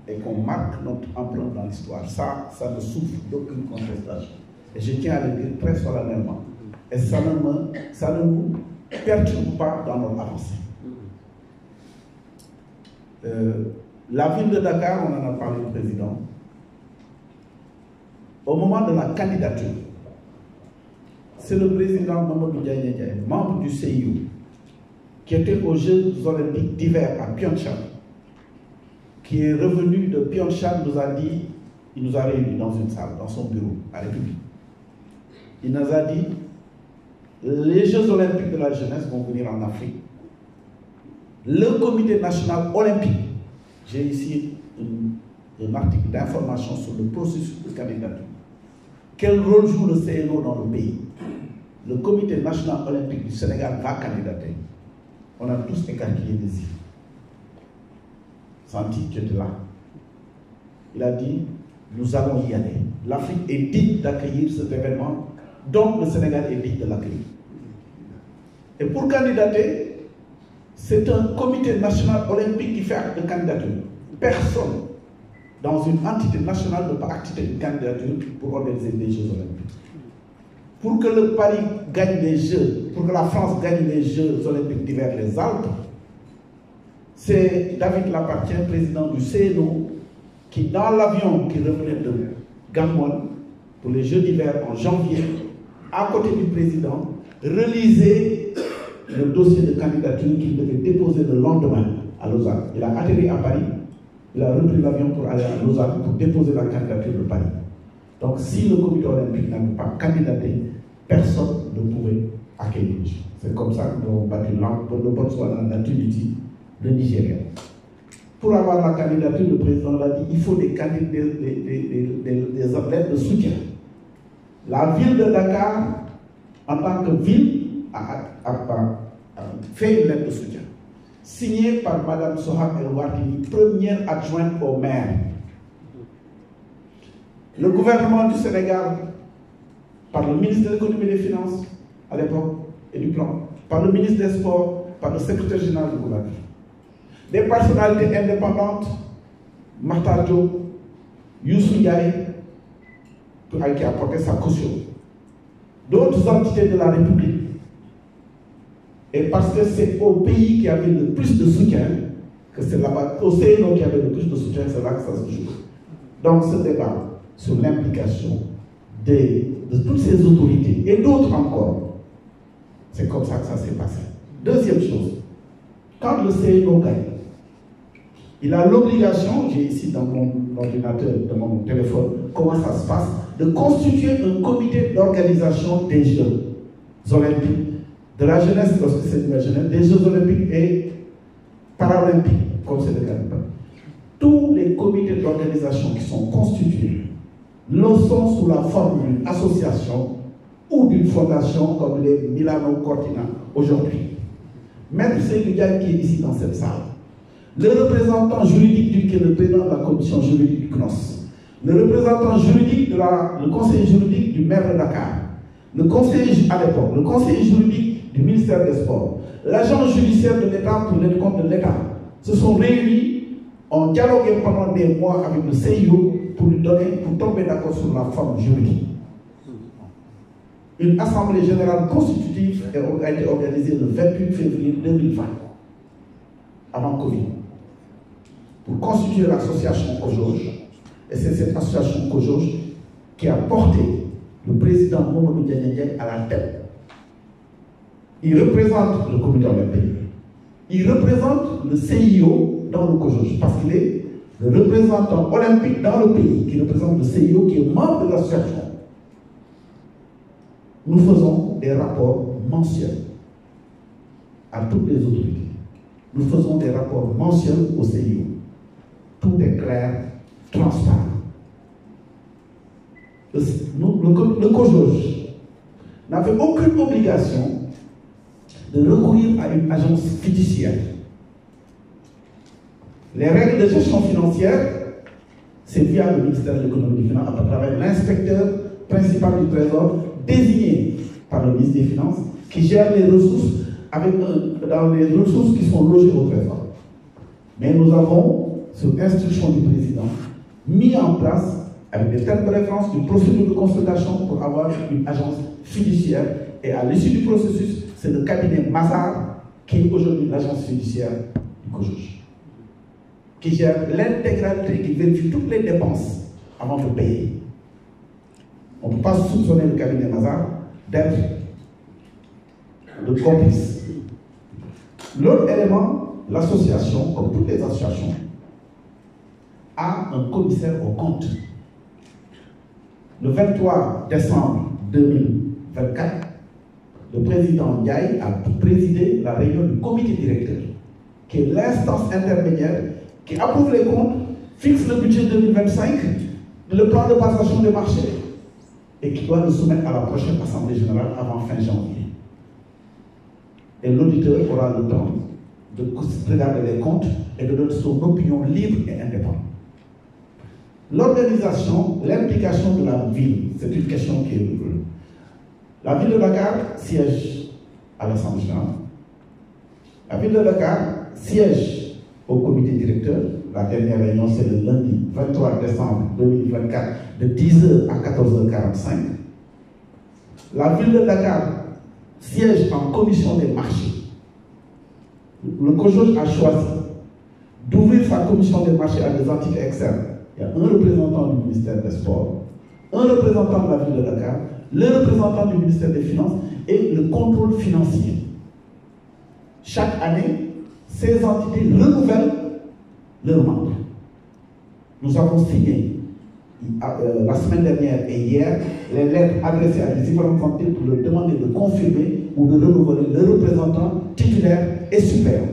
[SPEAKER 11] Et qu'on marque notre empreinte dans l'histoire. Ça ne souffre d'aucune contestation. Et je tiens à le dire très solennellement. Et ça ne nous perturbe pas dans notre avancée. La ville de Dakar, on en a parlé au président. Au moment de la candidature, c'est le président Mamadou Diagne, membre du CIO, qui était aux Jeux Olympiques d'hiver à Pyeongchang, qui est revenu de Pyeongchang, il nous a réunis dans une salle, dans son bureau, à République. Il nous a dit, les Jeux Olympiques de la jeunesse vont venir en Afrique. Le Comité national olympique, j'ai ici un article d'information sur le processus de candidature. Quel rôle joue le CNO dans le pays? Le Comité national olympique du Sénégal va candidater. On a tous écarquillé des îles. Santi, tu étais là. Il a dit, nous allons y aller. L'Afrique est digne d'accueillir cet événement, donc le Sénégal est digne de l'accueillir. Et pour candidater, c'est un comité national olympique qui fait acte de candidature. Personne dans une entité nationale ne peut acter une candidature pour organiser des Jeux olympiques. Pour que le Paris gagne les Jeux, pour que la France gagne les Jeux olympiques d'hiver les Alpes, c'est David Lapartien, président du CNO, qui dans l'avion qui revenait de Gangwon pour les Jeux d'hiver en janvier, à côté du président, relisait le dossier de candidature qu'il devait déposer le lendemain à Lausanne. Il a atterri à Paris, il a repris l'avion pour aller à Lausanne pour déposer la candidature de Paris. Donc si le comité olympique n'avait pas candidaté, personne ne pouvait accueillir. C'est comme ça que nous avons battu le Botswana, la Tunisie, le Nigeria. Pour avoir la candidature, le président l'a dit, il faut des athlètes de soutien. La ville de Dakar, en tant que ville, a fait une lettre de soutien, signée par Mme Soham El Wardini, première adjointe au maire. Le gouvernement du Sénégal, par le ministre de l'économie et des finances à l'époque et du plan, par le ministre des Sports, par le secrétaire général du gouvernement. Des personnalités indépendantes, Martha Diop, Youssou Ndiaye, qui a apporté sa caution. D'autres entités de la République. Et parce que c'est au pays qui avait le plus de soutien, que c'est là-bas, au CNO qui avait le plus de soutien, c'est là que ça se joue. Donc ce débat sur l'implication de toutes ces autorités et d'autres encore, c'est comme ça que ça s'est passé. Deuxième chose, quand le CNO gagne, il a l'obligation, j'ai ici dans mon ordinateur, dans mon téléphone, comment ça se passe, de constituer un comité d'organisation des Jeux olympiques, de la jeunesse, lorsque c'est de la jeunesse, des Jeux olympiques et paralympiques, comme c'est le cas. Tous les comités d'organisation qui sont constitués le sont sous la forme d'une association ou d'une fondation comme les Milano Cortina aujourd'hui. Maître Seydou Diagne qui est ici dans cette salle, le représentant juridique qui est le président de la commission juridique du CNOS, le représentant juridique le conseiller juridique du maire de Dakar, le conseiller à l'époque, le conseiller juridique du ministère des Sports, l'agent judiciaire de l'État pour les comptes de l'État se sont réunis, ont dialogué pendant des mois avec le CIO pour tomber d'accord sur la forme juridique. Une assemblée générale constitutive a été organisée le 28 février 2020, avant Covid, pour constituer l'association COJOJ. Et c'est cette association COJOJ qui a porté le président Mamadou Diagne à la tête. Il représente le comité olympique, il représente le CIO dans le COJOJ, parce qu'il est le représentant olympique dans le pays, qui représente le CIO, qui est membre de l'association. Nous faisons des rapports mensuels à toutes les autorités. Nous faisons des rapports mensuels au CIO. Tout est clair, transparent. Le COJOJ n'avait aucune obligation de recourir à une agence fiduciaire. Les règles de gestion financière, c'est via le ministère de l'économie et des finances, à travers l'inspecteur principal du Trésor, désigné par le ministre des Finances, qui gère les ressources dans les ressources qui sont logées au Trésor. Mais nous avons, sur instruction du président, mis en place, avec des termes de référence, une procédure de consultation pour avoir une agence fiduciaire. Et à l'issue du processus, c'est le cabinet Mazars qui est aujourd'hui l'agence fiduciaire du COJOJ, qui gère l'intégralité, qui vérifie toutes les dépenses avant de payer. On ne peut pas soupçonner le cabinet Mazars d'être le complice. L'autre élément, l'association, comme toutes les associations, a un commissaire au compte. Le 23 décembre 2024, le président Ndiaye a présidé la réunion du comité directeur, qui est l'instance intermédiaire qui approuve les comptes, fixe le budget 2025, le plan de passation des marchés, et qui doit le soumettre à la prochaine Assemblée générale avant fin janvier. Et l'auditeur aura le temps de regarder les comptes et de donner son opinion libre et indépendante. L'organisation, l'implication de la ville, c'est une question qui est... La ville de Dakar siège à l'Assemblée générale. La ville de Dakar siège au comité directeur. La dernière réunion, c'est le lundi 23 décembre 2024, de 10h à 14h45. La ville de Dakar siège en commission des marchés. Le COJOJ a choisi d'ouvrir sa commission des marchés à des entités externes. Il y a un représentant du ministère des Sports, un représentant de la ville de Dakar, le représentant du ministère des Finances et le contrôle financier. Chaque année, ces entités renouvellent leurs membres. Nous avons signé la semaine dernière et hier les lettres adressées à des différentes entités pour leur demander de confirmer ou de renouveler leurs représentants titulaires et suppléants.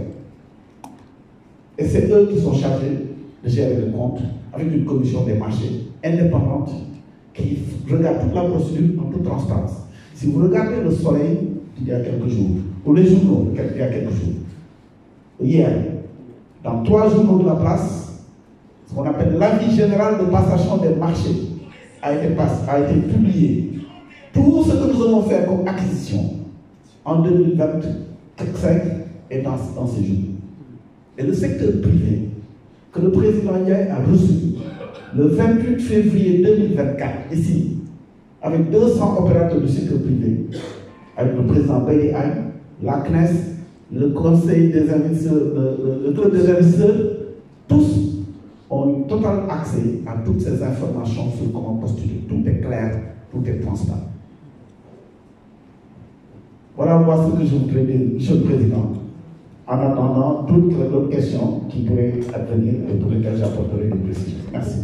[SPEAKER 11] Et c'est eux qui sont chargés de gérer le compte avec une commission des marchés indépendante qui regarde toute la procédure en toute transparence. Si vous regardez le Soleil il y a quelques jours, ou les journaux il y a quelques jours, hier, dans 3 journaux de la place, ce qu'on appelle l'avis général de passation des marchés a été publié. Tout ce que nous allons faire comme acquisition en 2025 est dans ces journaux. Et le secteur privé, que le président Ndiaye a reçu le 28 février 2024, ici, avec 200 opérateurs du secteur privé, avec le président Bailey Aïe, la CNES, le conseil des investisseurs, le club des investisseurs, tous ont eu total accès à toutes ces informations sur comment postuler. Tout est clair, tout est transparent. Voilà moi ce que je voudrais dire, Monsieur le Président, en attendant toutes les autres questions qui pourraient advenir et pour lesquelles j'apporterai des précisions. Merci.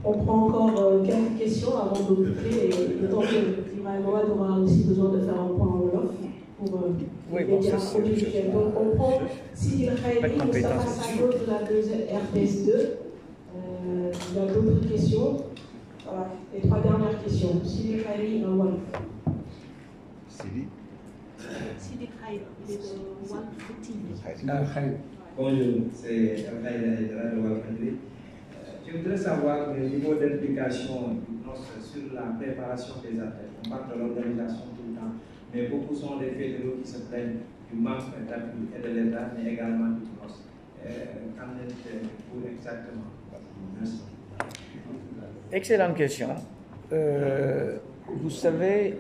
[SPEAKER 1] On prend encore quelques questions avant de boucler, et le temps que Ibrahim Ouad aura aussi besoin de faire un point en Wolof pour aider à produire. Donc on prend Sidi Khaïri, Moustapha Sago de la RTS 2. Il y a d'autres questions. Voilà, les 3 dernières questions. Sidi Khaïri, en Wolof.
[SPEAKER 12] Sidi Khaïri, il est de Wolof TV.
[SPEAKER 13] Bonjour, c'est Al-Khaïri de Wolof TV. Je voudrais savoir le niveau d'implication sur la préparation des athlètes. On parle de l'organisation tout le temps, mais beaucoup sont les fédéraux qui se plaignent du manque d'appui et de l'État, mais également du CNOS. Qu'en êtes-vous exactement? Merci.
[SPEAKER 3] Excellente question. Vous savez,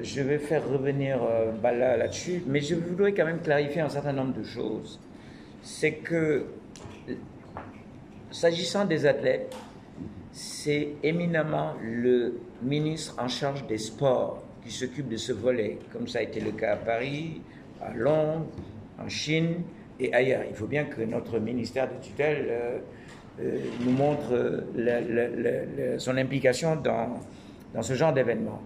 [SPEAKER 3] je vais faire revenir Bala là-dessus, mais je voudrais quand même clarifier un certain nombre de choses. C'est que s'agissant des athlètes, c'est éminemment le ministre en charge des sports qui s'occupe de ce volet, comme ça a été le cas à Paris, à Londres, en Chine et ailleurs. Il faut bien que notre ministère de tutelle nous montre son implication dans ce genre d'événement.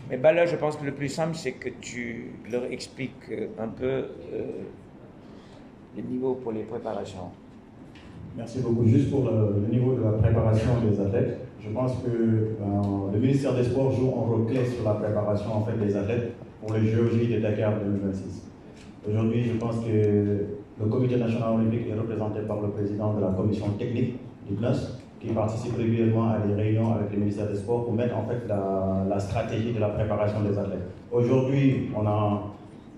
[SPEAKER 3] Mais là, je pense que le plus simple, c'est que tu leur expliques un peu le niveau pour les préparations.
[SPEAKER 9] Merci beaucoup. Juste pour le niveau de la préparation des athlètes, je pense que le ministère des Sports joue un rôle clé sur la préparation en fait, des athlètes pour les Jeux de Dakar 2026. Aujourd'hui, je pense que le Comité national olympique est représenté par le président de la commission technique du CNOS, qui participe régulièrement à des réunions avec le ministère des Sports pour mettre en fait la stratégie de la préparation des athlètes. Aujourd'hui, on a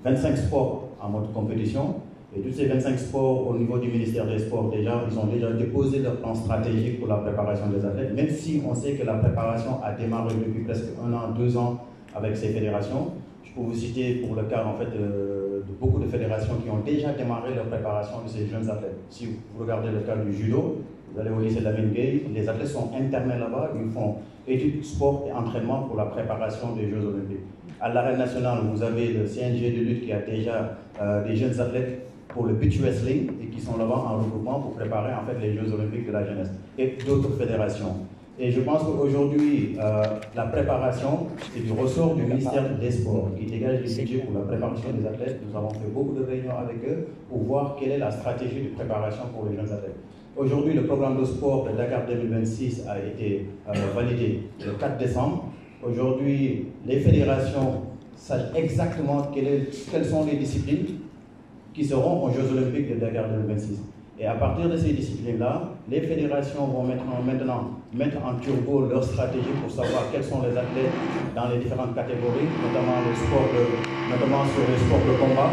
[SPEAKER 9] 25 sports en mode compétition. Et tous ces 25 sports au niveau du ministère des Sports, ils ont déjà déposé leur plan stratégique pour la préparation des athlètes, même si on sait que la préparation a démarré depuis presque 1 an, 2 ans avec ces fédérations. Je peux vous citer pour le cas en fait, de beaucoup de fédérations qui ont déjà démarré leur préparation de ces jeunes athlètes. Si vous regardez le cas du judo, vous allez au lycée Lamine Gueye, les athlètes sont internés là-bas, ils font études, sport et entraînement pour la préparation des Jeux olympiques. À l'arène nationale, vous avez le CNG de lutte qui a déjà des jeunes athlètes pour le beach wrestling et qui sont là-bas en regroupement pour préparer en fait les Jeux olympiques de la jeunesse et d'autres fédérations. Et je pense qu'aujourd'hui, la préparation est du ressort du ministère des Sports qui dégage les budgets pour la préparation des athlètes. Nous avons fait beaucoup de réunions avec eux pour voir quelle est la stratégie de préparation pour les jeunes athlètes. Aujourd'hui, le programme de sport de Dakar 2026 a été validé le 4 décembre. Aujourd'hui, les fédérations savent exactement quelles sont les disciplines qui seront aux Jeux Olympiques de Dakar 2026. Et à partir de ces disciplines-là, les fédérations vont maintenant mettre en turbo leur stratégie pour savoir quels sont les athlètes dans les différentes catégories, notamment sur les sports de combat,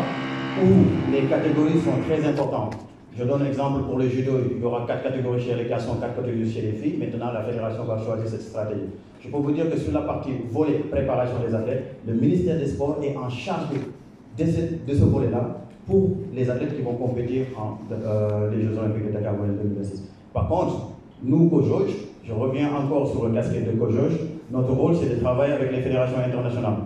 [SPEAKER 9] où les catégories sont très importantes. Je donne un exemple pour le judo, il y aura 4 catégories chez les garçons, 4 catégories chez les filles. Maintenant, la fédération va choisir cette stratégie. Je peux vous dire que sur la partie volet préparation des athlètes, le ministère des Sports est en charge de ce volet-là pour les athlètes qui vont compétir les Jeux Olympiques de Dakar 2026. Par contre, nous, COJOJ, je reviens encore sur le casquette de COJOJ, notre rôle c'est de travailler avec les fédérations internationales,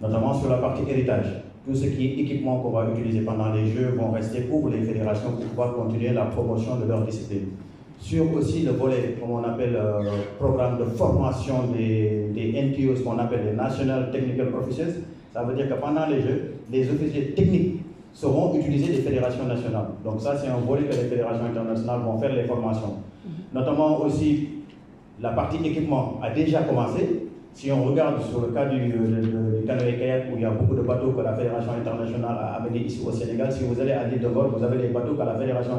[SPEAKER 9] notamment sur la partie héritage. Tout ce qui est équipement qu'on va utiliser pendant les Jeux vont rester pour les fédérations pour pouvoir continuer la promotion de leur discipline. Sur aussi le volet, comme on appelle, programme de formation des NTO, ce qu'on appelle les National Technical Officers, ça veut dire que pendant les Jeux, les officiers techniques seront utilisés des fédérations nationales. Donc ça, c'est un volet que les fédérations internationales vont faire les formations. Notamment aussi, la partie équipement a déjà commencé. Si on regarde sur le cas du canoë-kayak, où il y a beaucoup de bateaux que la Fédération internationale a amenés ici au Sénégal, si vous allez à l'île de Gorée, vous avez les bateaux que la Fédération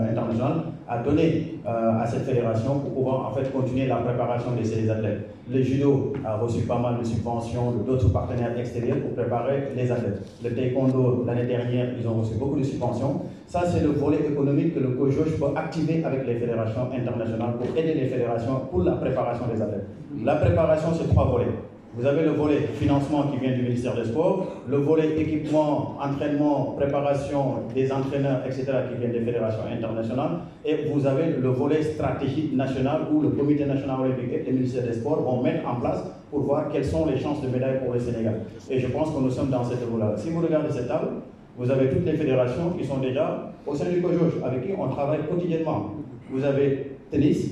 [SPEAKER 9] internationale a donnés à cette fédération pour pouvoir en fait continuer la préparation de ces athlètes. Le judo a reçu pas mal de subventions d'autres partenaires extérieurs pour préparer les athlètes. Le taekwondo, l'année dernière, ils ont reçu beaucoup de subventions. Ça, c'est le volet économique que le COJOJ peut activer avec les fédérations internationales pour aider les fédérations pour la préparation des athlètes. La préparation, c'est 3 volets. Vous avez le volet financement qui vient du ministère des Sports, le volet équipement, entraînement, préparation des entraîneurs, etc. qui viennent des fédérations internationales, et vous avez le volet stratégique national où le Comité national olympique et le ministère des Sports vont mettre en place pour voir quelles sont les chances de médaille pour le Sénégal. Et je pense que nous sommes dans cette voie-là. Si vous regardez cette table, vous avez toutes les fédérations qui sont déjà au sein du COJOJ, avec qui on travaille quotidiennement. Vous avez tennis,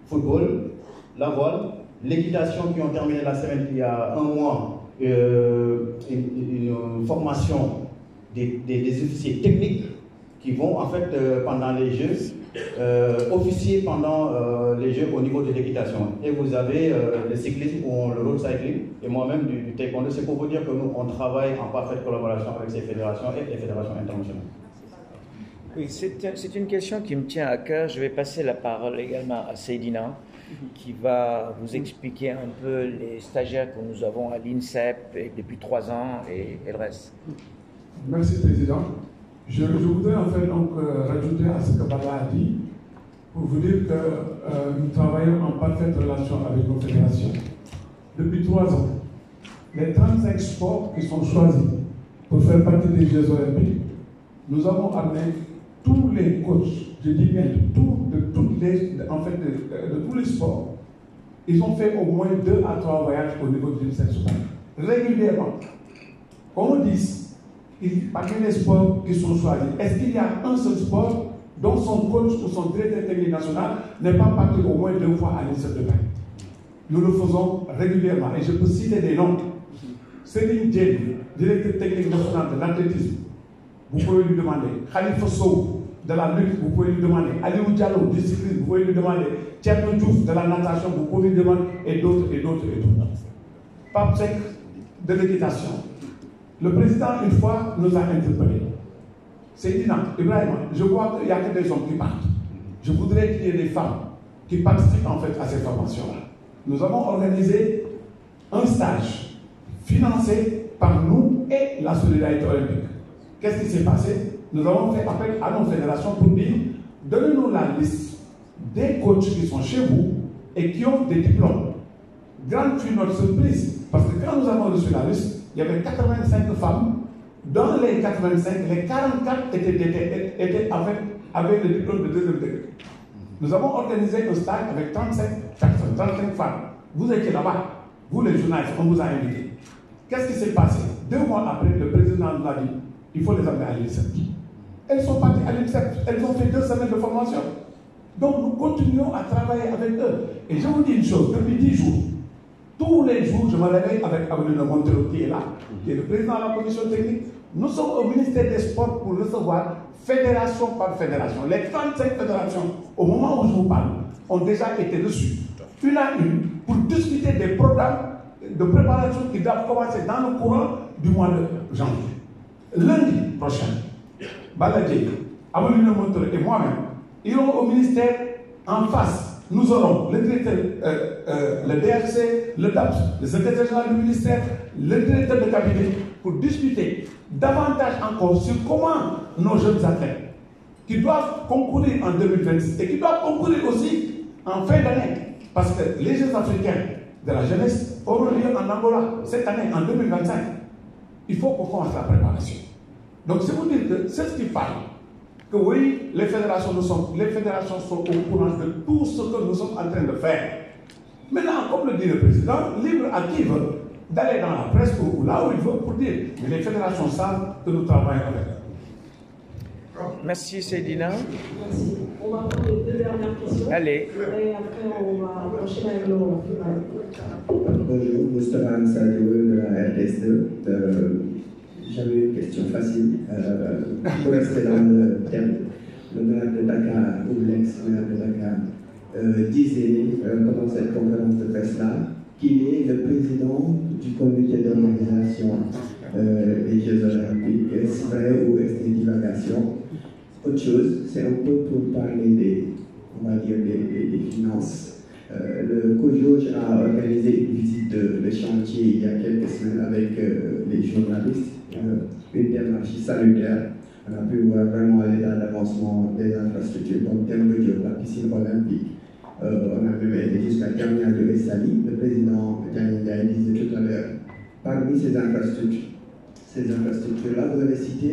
[SPEAKER 9] football, la voile, l'équitation qui ont terminé la semaine il y a un mois, une formation des officiers techniques qui vont en fait pendant les Jeux, officier pendant les Jeux au niveau de l'équitation. Et vous avez le cyclisme ou le road cycling, et moi-même du taekwondo. C'est pour vous dire que nous, on travaille en parfaite collaboration avec ces fédérations et les fédérations internationales.
[SPEAKER 3] Oui, c'est une question qui me tient à cœur. Je vais passer la parole également à Seydina, qui va vous expliquer un peu les stagiaires que nous avons à l'INSEP depuis 3 ans et le reste.
[SPEAKER 14] Merci, Président. Je voudrais en fait donc rajouter à ce que Baba a dit pour vous dire que nous travaillons en parfaite relation avec nos fédérations. Depuis 3 ans, les 35 sports qui sont choisis pour faire partie des Jeux Olympiques, nous avons amené tous les coachs, je dis bien de tous les sports. Ils ont fait au moins 2 à 3 voyages au niveau de l'INSEP régulièrement. Qu'on dise, parmi les sports qui sont choisis, est-ce qu'il y a un seul sport dont son coach ou son directeur technique national n'est pas parti au moins 2 fois à l'INSEP de Paris? Nous le faisons régulièrement et je peux citer des noms. Céline Djen, directeur technique national de l'athlétisme, vous pouvez lui demander. Khalifa Sow, de la lutte, vous pouvez lui demander. Aliou Diallo, du cyclisme, vous pouvez lui demander. Thierno Diouf, de la natation, vous pouvez lui demander. Et d'autres, et d'autres, et d'autres. Pape Sek, de l'équitation. Le président, une fois, nous a interpellés. C'est Dina, Ibrahim, je vois qu'il n'y a que des hommes qui partent. Je voudrais qu'il y ait des femmes qui participent en fait à cette formation-là. Nous avons organisé un stage financé par nous et la solidarité olympique. Qu'est-ce qui s'est passé? Nous avons fait appel à nos fédérations pour dire, donnez-nous la liste des coachs qui sont chez vous et qui ont des diplômes. Grande fut notre surprise, parce que quand nous avons reçu la liste, il y avait 85 femmes. Dans les 85, les 44 étaient avec le diplôme de 2e degré. Nous avons organisé un stage avec 35 personnes, 35 femmes. Vous étiez là-bas, vous les journalistes, on vous a invités. Qu'est-ce qui s'est passé? 2 mois après, le président nous a dit, il faut les amener à l'INSEP. Elles sont parties à l'INSEP, elles ont fait 2 semaines de formation. Donc nous continuons à travailler avec eux. Et je vous dis une chose, depuis 10 jours, tous les jours, je me réveille avec Avenue de Montero qui est là, qui est le président de la commission technique. Nous sommes au ministère des Sports pour recevoir fédération par fédération. Les 35 fédérations, au moment où je vous parle, ont déjà été reçues, une à une, pour discuter des programmes de préparation qui doivent commencer dans le courant du mois de janvier. Lundi prochain, Baladje, Amadou Montre et moi-même irons au ministère en face. Nous aurons le directeur, le DRC, le DAPS, le secrétaire général du ministère, le directeur de cabinet pour discuter davantage encore sur comment nos jeunes athlètes qui doivent concourir en 2026 et qui doivent concourir aussi en fin d'année, parce que les Jeux africains de la jeunesse auront lieu en Angola cette année, en 2025. Il faut qu'on commence la préparation. Donc, c'est vous dire que c'est ce qui parle. Que oui, les fédérations sont au courant de tout ce que nous sommes en train de faire. Maintenant, comme le dit le président, libre à qui veut d'aller dans la presse ou là où il veut pour dire. Mais les fédérations savent que nous travaillons avec eux.
[SPEAKER 3] Merci Seydina.
[SPEAKER 1] Merci. On va prendre les 2 dernières questions.
[SPEAKER 3] Allez.
[SPEAKER 1] Et après, on va enchaîner avec le final.
[SPEAKER 15] Bonjour, Moustapha Sadio de la RTS2. J'avais une question facile. Pour rester dans le thème, le maire de Dakar ou l'ex-maire de Dakar disait pendant cette conférence de presse-là qu'il est le président du comité d'organisation des Jeux Olympiques. Est-ce vrai ou est-ce une divagation? Autre chose, c'est un peu pour parler des finances. Le COJOJ a organisé une visite de chantier il y a quelques semaines avec les journalistes, une démarche salutaire. On a pu voir vraiment l'état d'avancement des infrastructures, comme Demba Diop, la piscine olympique. On a même été jusqu'à Diamniadio et Saly. Le président Diamniadio disait tout à l'heure, parmi ces infrastructures-là, vous avez cité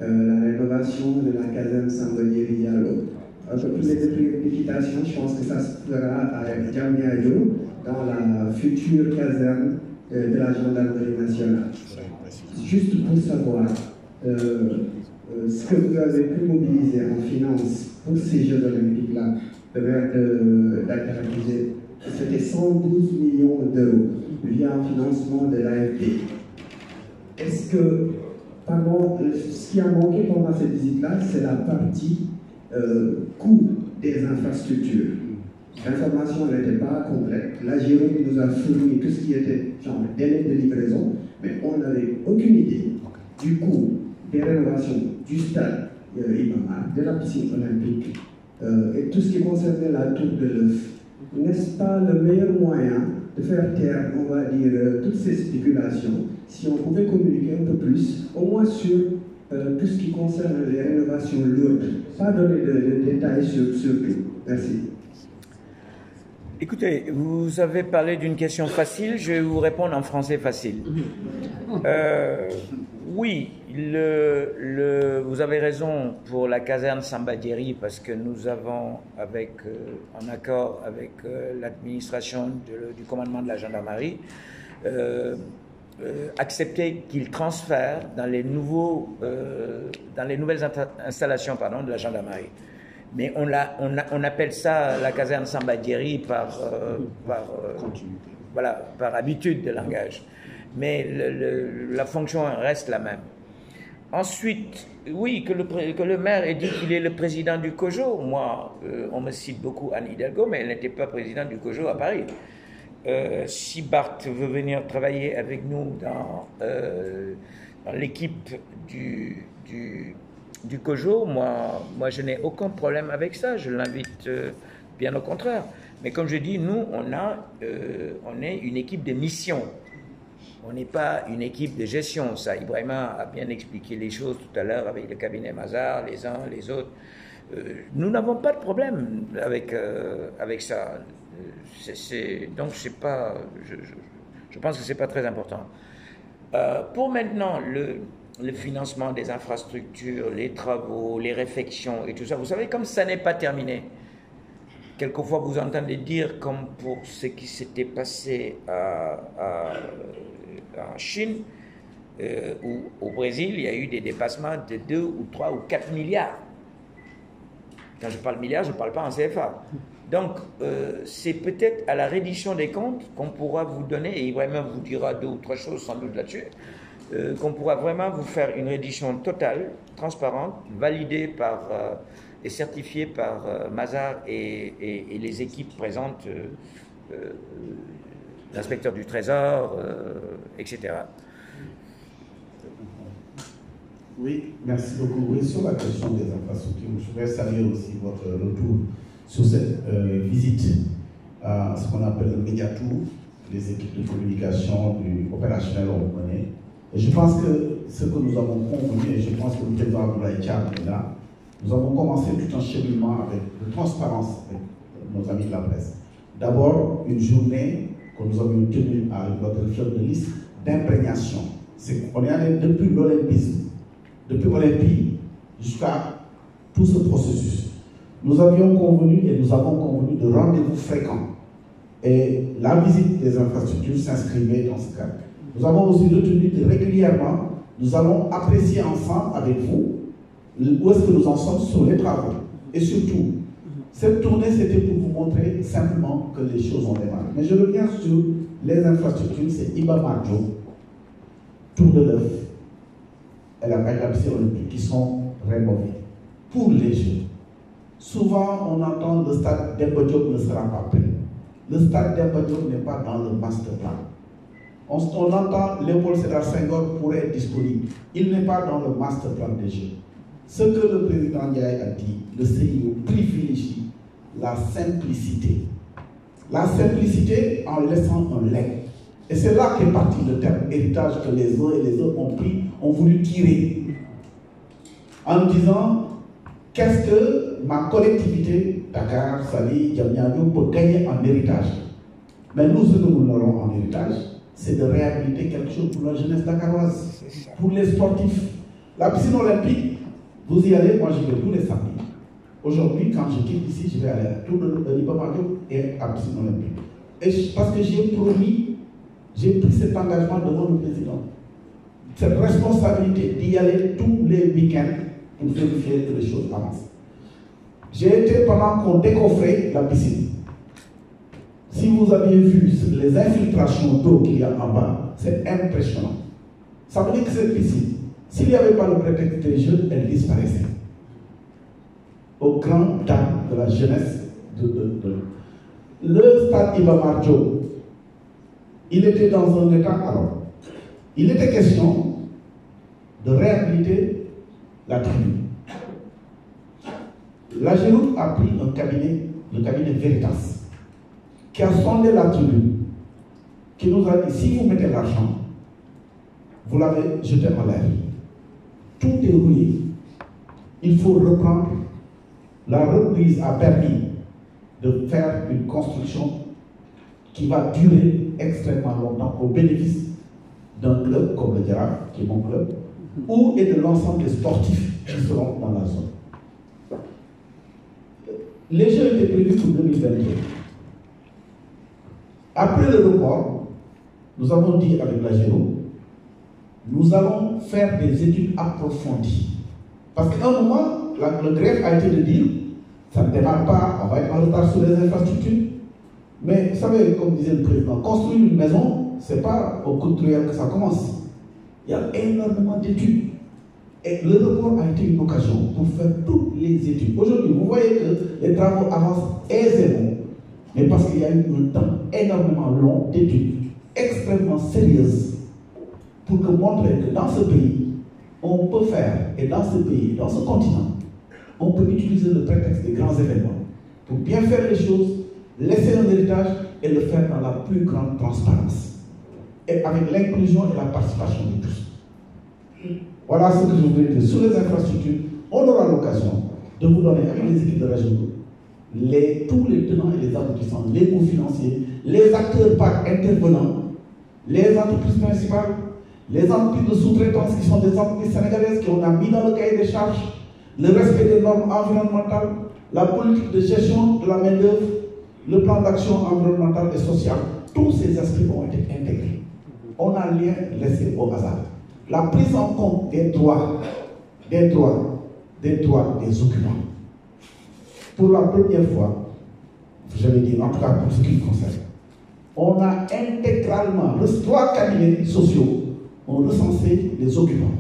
[SPEAKER 15] la rénovation de la caserne Sambodieri Diallo. Pour les précipitations, je pense que ça se fera à Diamniadio, dans la future caserne de la gendarmerie nationale. Juste pour savoir ce que vous avez pu mobiliser en finance pour ces Jeux Olympiques-là, le maire de Dakar disait que c'était 112 millions d'euros via un financement de l'AFD. Est-ce que, ce qui a manqué pendant cette visite-là, c'est la partie coût des infrastructures. L'information n'était pas complète. La Jérôme nous a fourni tout ce qui était genre délai de livraison, mais on n'avait aucune idée du coût des rénovations du stade Ibama, de la piscine olympique et tout ce qui concernait la tour de l'œuf. N'est-ce pas le meilleur moyen de faire taire, on va dire, toutes ces spéculations, si on pouvait communiquer un peu plus, au moins sur tout ce qui concerne les rénovations lourdes, pas donner de détails sur tout. Merci.
[SPEAKER 3] Écoutez, vous avez parlé d'une question facile, je vais vous répondre en français facile. Oui, vous avez raison pour la caserne Sambadieri, parce que nous avons, en accord avec l'administration du commandement de la gendarmerie, accepté qu'il transfère dans les nouvelles installations de la gendarmerie. Mais on appelle ça la caserne Sambadieri par habitude de langage. Mais la fonction reste la même. Ensuite, oui, que le maire ait dit qu'il est le président du COJO. Moi, on me cite beaucoup Anne Hidalgo, mais elle n'était pas présidente du COJO à Paris. Si Bart veut venir travailler avec nous dans l'équipe du COJO, moi je n'ai aucun problème avec ça, je l'invite bien au contraire. Mais comme je dis, nous, on est une équipe de mission. On n'est pas une équipe de gestion. Ça, Ibrahima a bien expliqué les choses tout à l'heure avec le cabinet Mazars, les uns, les autres. Nous n'avons pas de problème avec ça. Donc, c'est pas, je pense que ce n'est pas très important. Pour maintenant, le financement des infrastructures, les travaux, les réfections et tout ça, vous savez, comme ça n'est pas terminé, quelquefois vous entendez dire, comme pour ce qui s'était passé en Chine ou au Brésil, il y a eu des dépassements de 2 ou 3 ou 4 milliards. Quand je parle milliards, je ne parle pas en CFA. Donc, c'est peut-être à la reddition des comptes qu'on pourra vous donner, et Ibrahima vous dira 2 ou 3 choses sans doute là-dessus, qu'on pourra vraiment vous faire une reddition totale, transparente, validée et certifiée par Mazars et les équipes présentes, l'inspecteur du Trésor, etc.
[SPEAKER 11] Oui, merci beaucoup. Oui, sur la question des infrastructures, je voudrais saluer aussi votre retour sur cette visite à ce qu'on appelle le médiatour, les équipes de communication du opérationnel ont mené. Et je pense que ce que nous avons convenu, et je pense que le président Abdoulaye Thiam est là, nous avons commencé tout un cheminement avec de transparence avec nos amis de la presse. D'abord, une journée que nous avions tenue à l'hôtel Fleuve de Lys d'imprégnation. On est allé depuis l'Olympisme, depuis l'Olympie jusqu'à tout ce processus. Nous avions convenu et nous avons convenu de rendez-vous fréquents. Et la visite des infrastructures s'inscrivait dans ce cadre. Nous avons aussi retenu que régulièrement, nous allons apprécier ensemble avec vous où est-ce que nous en sommes sur les travaux. Et surtout, cette tournée, c'était pour vous montrer simplement que les choses ont démarré. Mais je reviens sur les infrastructures, c'est Iba Mar Diop, Tour de l'œuf et la piscine olympique qui sont rénovés pour les Jeux. Souvent, on entend le stade Demba Diop ne sera pas prêt. Le stade Demba Diop n'est pas dans le master plan. On entend Léopold Sédar Senghor pourrait être disponible. Il n'est pas dans le master plan des Jeux. Ce que le président Ndiaye a dit, le CIO privilégie la simplicité. La simplicité en laissant un legs. Et c'est là qu'est parti le terme héritage que les uns et les autres ont pris, ont voulu tirer. En disant, qu'est-ce que ma collectivité, Dakar, Saly, Diamniadio, peut gagner en héritage? Mais nous, ce que nous aurons en héritage, c'est de réhabiliter quelque chose pour la jeunesse dakaroise, pour les sportifs. La piscine olympique, vous y allez, moi j'y vais tous les samedis. Aujourd'hui, quand je quitte ici, je vais aller à tout le Iba Mar Diop et à la piscine olympique. Et parce que j'ai promis, j'ai pris cet engagement devant le président, cette responsabilité d'y aller tous les week-ends pour vérifier que les choses avancent. J'ai été pendant qu'on décoffrait la piscine. Si vous aviez vu les infiltrations d'eau qu'il y a en bas, c'est impressionnant. Ça veut dire que cette piscine, s'il n'y avait pas le prétexte des Jeux, elle disparaissait. Au grand dam de la jeunesse Le stade Iba Mar Diop, il était dans un état alors. Il était question de réhabiliter la tribune. La Géroute a pris un cabinet, le cabinet Veritas, qui a sondé la tribune, qui nous a dit, si vous mettez l'argent, vous l'avez jeté en l'air. Tout est rouillé. Il faut reprendre. La reprise a permis de faire une construction qui va durer extrêmement longtemps au bénéfice d'un club comme le Giraffe, qui est mon club, ou et de l'ensemble des sportifs qui seront dans la zone. Les Jeux étaient prévus pour 2022. Après le report, nous avons dit avec la Géro, nous allons faire des études approfondies. Parce qu'à un moment, le greffe a été de dire, ça ne démarre pas, on va être en retard sur les infrastructures. Mais vous savez, comme disait le président, construire une maison, ce n'est pas au coup de truelle que ça commence. Il y a énormément d'études. Et le report a été une occasion pour faire toutes les études. Aujourd'hui, vous voyez que les travaux avancent aisément, mais parce qu'il y a eu un temps énormément long d'études, extrêmement sérieuses, pour montrer que dans ce pays, on peut faire, et dans ce pays, dans ce continent, on peut utiliser le prétexte des grands événements pour bien faire les choses, laisser un héritage et le faire dans la plus grande transparence. Et avec l'inclusion et la participation de tous. Voilà ce que je voulais dire. Sur les infrastructures, on aura l'occasion de vous donner, avec les équipes de région, tous les tenants et les aboutissants, les coûts financiers, les acteurs par intervenants, les entreprises principales, les entreprises de sous-traitance qui sont des entreprises sénégalaises qu'on a mis dans le cahier des charges, le respect des normes environnementales, la politique de gestion de la main-d'œuvre, le plan d'action environnementale et sociale. Tous ces aspects ont été intégrés. On n'a rien laissé au hasard. La prise en compte des droits des occupants. Pour la première fois, je vais dire, en tout cas pour ce qui me concerne, on a intégralement, 3 cabinets sociaux ont recensé les occupants.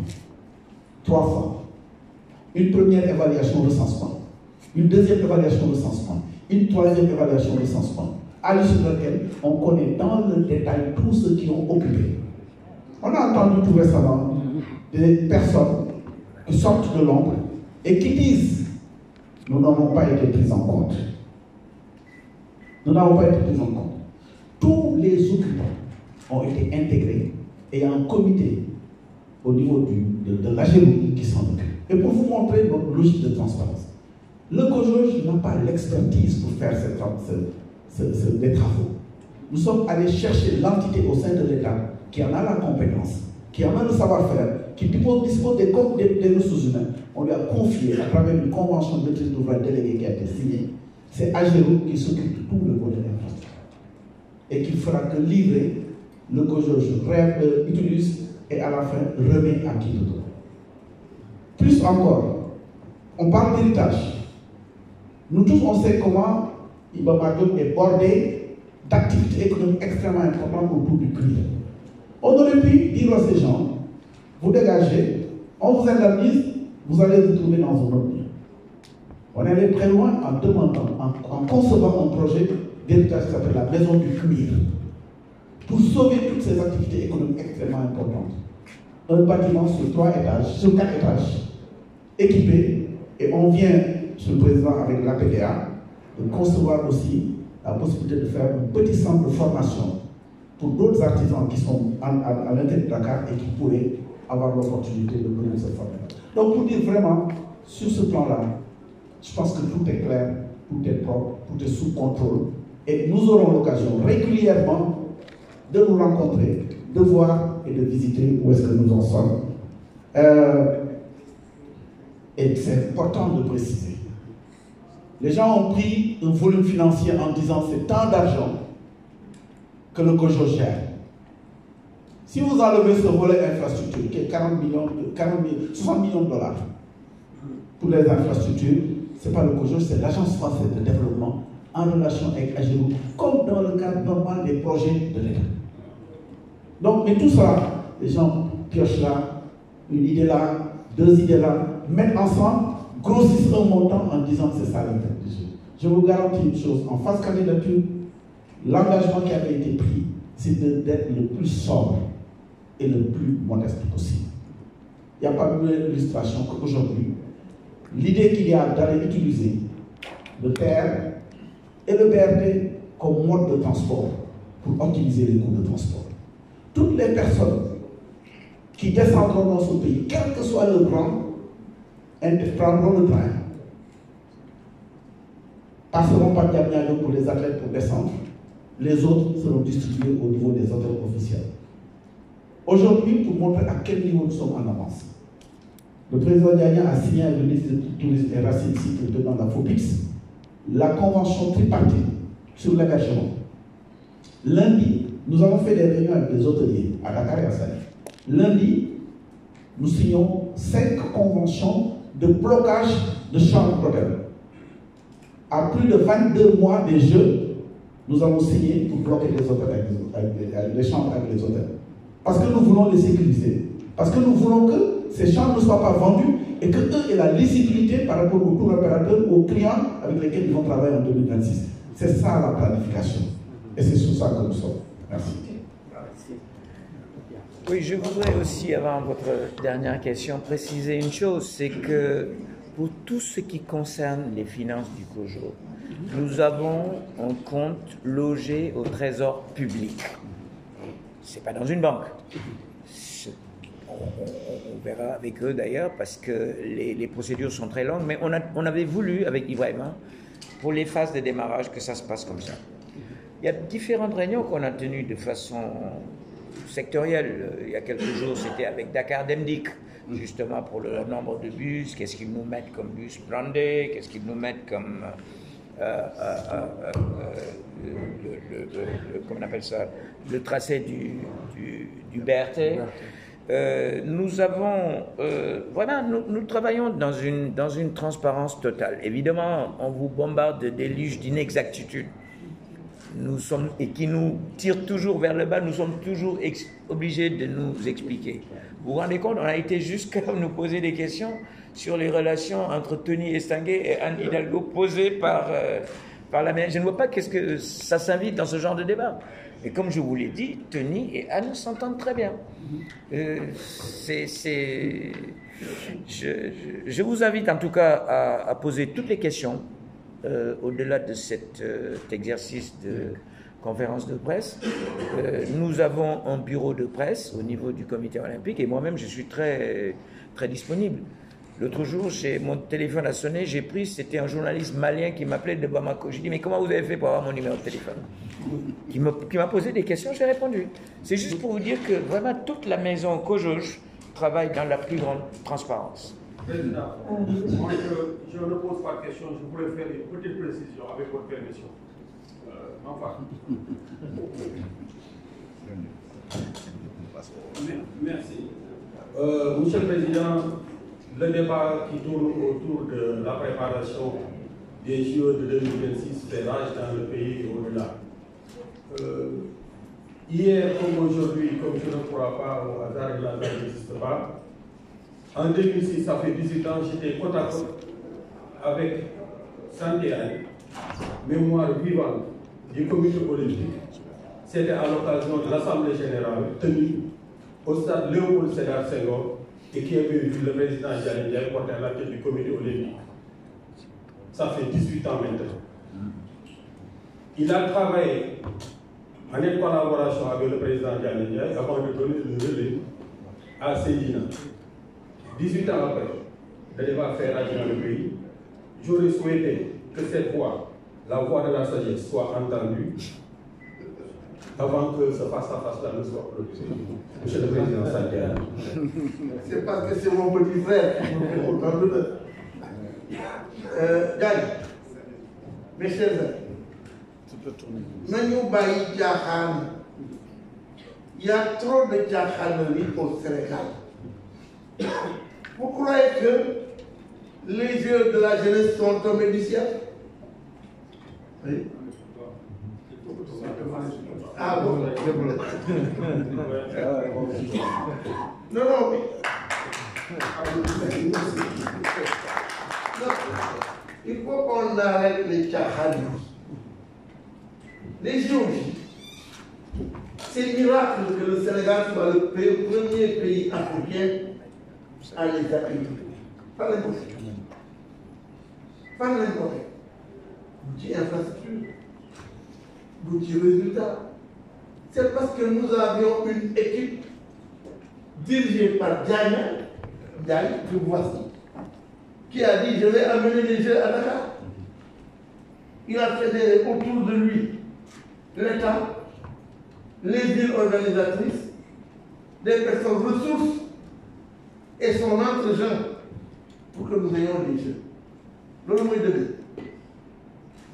[SPEAKER 11] 3 fois. Une première évaluation recensement, une deuxième évaluation recensement, une troisième évaluation recensement, à l'issue de laquelle on connaît dans le détail tous ceux qui ont occupé. On a entendu tout récemment des personnes qui sortent de l'ombre et qui disent « Nous n'avons pas été pris en compte. Nous n'avons pas été pris en compte. » Tous les occupants ont été intégrés et il y a un comité au niveau de l'AGEROUTE qui s'en occupe. Et pour vous montrer notre logique de transparence, le COJOJ n'a pas l'expertise pour faire des travaux. Nous sommes allés chercher l'entité au sein de l'État qui en a la compétence, qui en a le savoir-faire, qui dispose des ressources humaines. On lui a confié à travers une convention de maîtrise d'ouvrage déléguée qui a été signée. C'est AGEROUTE qui s'occupe de tout le volet d'infrastructure. Et qu'il fera que livrer, le COJOJ utilise et à la fin remet à qui de droit. Plus encore, on parle d'héritage. Nous tous, on sait comment Iba Mar Diop est bordé d'activités économiques extrêmement importantes autour du cuivre. On aurait pu dire à ces gens, vous dégagez, on vous indemnise, vous allez vous trouver dans un autre lieu. On est allé très loin en demandant, en concevant un projet d'héritage qui s'appelle la maison du cuivre, pour sauver toutes ces activités économiques extrêmement importantes. Un bâtiment sur 4 étages, équipé, et on vient, Monsieur le Président, avec l'APDA, de concevoir aussi la possibilité de faire un petit centre de formation pour d'autres artisans qui sont à l'intérieur de Dakar et qui pourraient avoir l'opportunité de venir se former. Donc pour dire vraiment, sur ce plan-là, je pense que tout est clair, tout est propre, tout est sous contrôle, et nous aurons l'occasion régulièrement de nous rencontrer, de voir et de visiter où est-ce que nous en sommes. Et c'est important de préciser. Les gens ont pris un volume financier en disant c'est tant d'argent que le COJOJ gère. Si vous enlevez ce volet infrastructure, qui est 60 millions de dollars pour les infrastructures, ce n'est pas le COJOJ, c'est l'Agence française de développement en relation avec AGEROUTE, comme dans le cadre normal des projets de l'État. Donc, mais tout ça, les gens piochent là, une idée là, 2 idées là, mettent ensemble, grossissent un montant en disant que c'est ça l'intérêt du jeu. Je vous garantis une chose, en phase candidature, l'engagement qui avait été pris, c'est d'être le plus sobre et le plus modeste possible. Il n'y a pas mieux illustration qu'aujourd'hui, l'idée qu'il y a d'aller utiliser le TER et le BRT comme mode de transport pour optimiser les coûts de transport. Toutes les personnes qui descendront dans ce pays, quel que soit le rang, prendront le train, passeront par Diamniadio pour les athlètes pour descendre. Les autres seront distribués au niveau des hôtels officiels. Aujourd'hui, pour montrer à quel niveau nous sommes en avance, le président Diagna a signé avec le ministre du Tourisme et Racine Cycle dans la FOPIX la convention tripartite sur l'hébergement. Lundi, nous avons fait des réunions avec les hôteliers à Dakar et à Saly. Lundi, nous signons 5 conventions de blocage de chambres d'hôtel. À plus de 22 mois des Jeux, nous avons signé pour bloquer les hôtels avec les chambres avec les hôtels. Parce que nous voulons les sécuriser. Parce que nous voulons que ces chambres ne soient pas vendues et qu'eux aient la lisibilité par rapport aux tour opérateurs, aux clients avec lesquels ils vont travailler en 2026. C'est ça la planification. Et c'est sur ça que nous sommes. Merci.
[SPEAKER 3] Oui, je voudrais aussi, avant votre dernière question, préciser une chose, c'est que pour tout ce qui concerne les finances du COJO, nous avons un compte logé au trésor public. Ce n'est pas dans une banque. On verra avec eux d'ailleurs, parce que les procédures sont très longues, mais on avait voulu, avec Ibrahima, pour les phases de démarrage, que ça se passe comme ça. Il y a différentes réunions qu'on a tenues de façon sectorielle. Il y a quelques jours, c'était avec Dakar Demdik, justement pour le nombre de bus, qu'est-ce qu'ils nous mettent comme bus brandé, qu'est-ce qu'ils nous mettent comme comment on appelle ça, le tracé du BRT. Nous avons voilà, nous travaillons dans une transparence totale. Évidemment, on vous bombarde de déluges d'inexactitudes. Et qui nous tirent toujours vers le bas, nous sommes toujours obligés de nous expliquer. Vous vous rendez compte, on a été jusqu'à nous poser des questions sur les relations entre Tony Estanguet et Anne Hidalgo posées par par la main. Je ne vois pas qu'est-ce que ça s'invite dans ce genre de débat. Et comme je vous l'ai dit, Tony et Anne s'entendent très bien. Je vous invite en tout cas à poser toutes les questions au-delà de cet exercice de conférence de presse. Nous avons un bureau de presse au niveau du comité olympique et moi-même je suis très, très disponible. L'autre jour, mon téléphone a sonné, j'ai pris, c'était un journaliste malien qui m'appelait de Bamako. J'ai dit, mais comment vous avez fait pour avoir mon numéro de téléphone? Qui m'a posé des questions, j'ai répondu. C'est juste pour vous dire que vraiment toute la maison Cojoge travaille dans la plus grande transparence.
[SPEAKER 16] Président, moi je ne pose pas de questions, je voulais faire une petite précision avec votre permission. Enfin. Merci. Monsieur le Président, le débat qui tourne autour de la préparation des Jeux de 2026 fait rage dans le pays et au-delà. Hier comme aujourd'hui, comme je ne crois pas au hasard, le hasard n'existe pas. En 2006, ça fait 18 ans, j'étais côte à côte avec Santé-Anne, mémoire vivante du comité olympique. C'était à l'occasion de l'Assemblée générale tenue au stade Léopold Sédar Senghor et qui avait vu le président Diagne Ndiaye porter la tête du comité olympique. Ça fait 18 ans maintenant. Il a travaillé en étroite collaboration avec le président Diagne Ndiaye avant de donner le relais à Seydina. 18 ans après, le débat fait rage dans le pays. J'aurais souhaité que cette voix, la voix de la sagesse, soit entendue avant que ce face-à-face-là ne soit clôturé. Monsieur le Président Santé-Anne.
[SPEAKER 17] C'est parce que c'est mon petit frère. Gagne, mes chers amis, il y a trop de tchahaneries au Sénégal. Vous croyez que les jeux de la jeunesse sont tombés du ciel? Oui. Ah bon? Non, non, oui. Il faut qu'on arrête les tchahaneries. Les géologies. C'est miracle que le Sénégal soit le premier pays africain à les accueillir. Pas l'importe. Pas l'importe. L'outil infrastructure. L'outil résultat. C'est parce que nous avions une équipe dirigée par Diagne, que voici, qui a dit je vais amener les Jeux à Dakar. Il a fédéré autour de lui l'État, les villes organisatrices, des personnes ressources et son entre-gens pour que nous ayons des Jeux. Le nom est de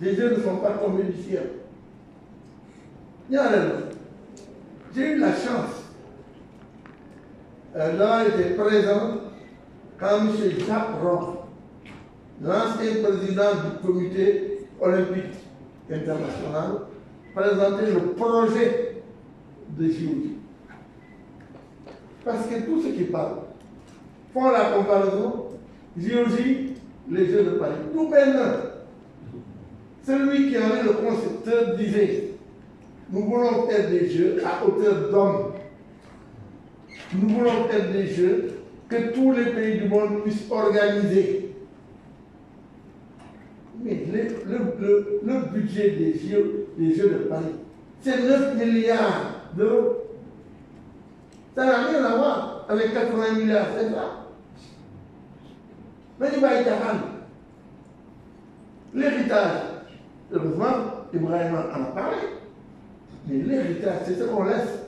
[SPEAKER 17] les Jeux ne sont pas tombés du ciel. J'ai eu la chance d'avoir été présent quand M. Jacques Roch, l'ancien président du comité olympique international, présentait le projet de JOJ. Parce que tous ceux qui parlent font la comparaison, JOJ, les Jeux de Paris. Tout maintenant, celui qui en est le concepteur disait nous voulons faire des jeux à hauteur d'homme. Nous voulons faire des jeux que tous les pays du monde puissent organiser. Mais le budget des jeux de Paris, c'est 9 milliards d'euros. Ça n'a rien à voir avec 80 milliards, c'est ça. Mais il va y avoir l'héritage. Heureusement, Ibrahim en a parlé. Mais l'héritage, c'est ce qu'on laisse.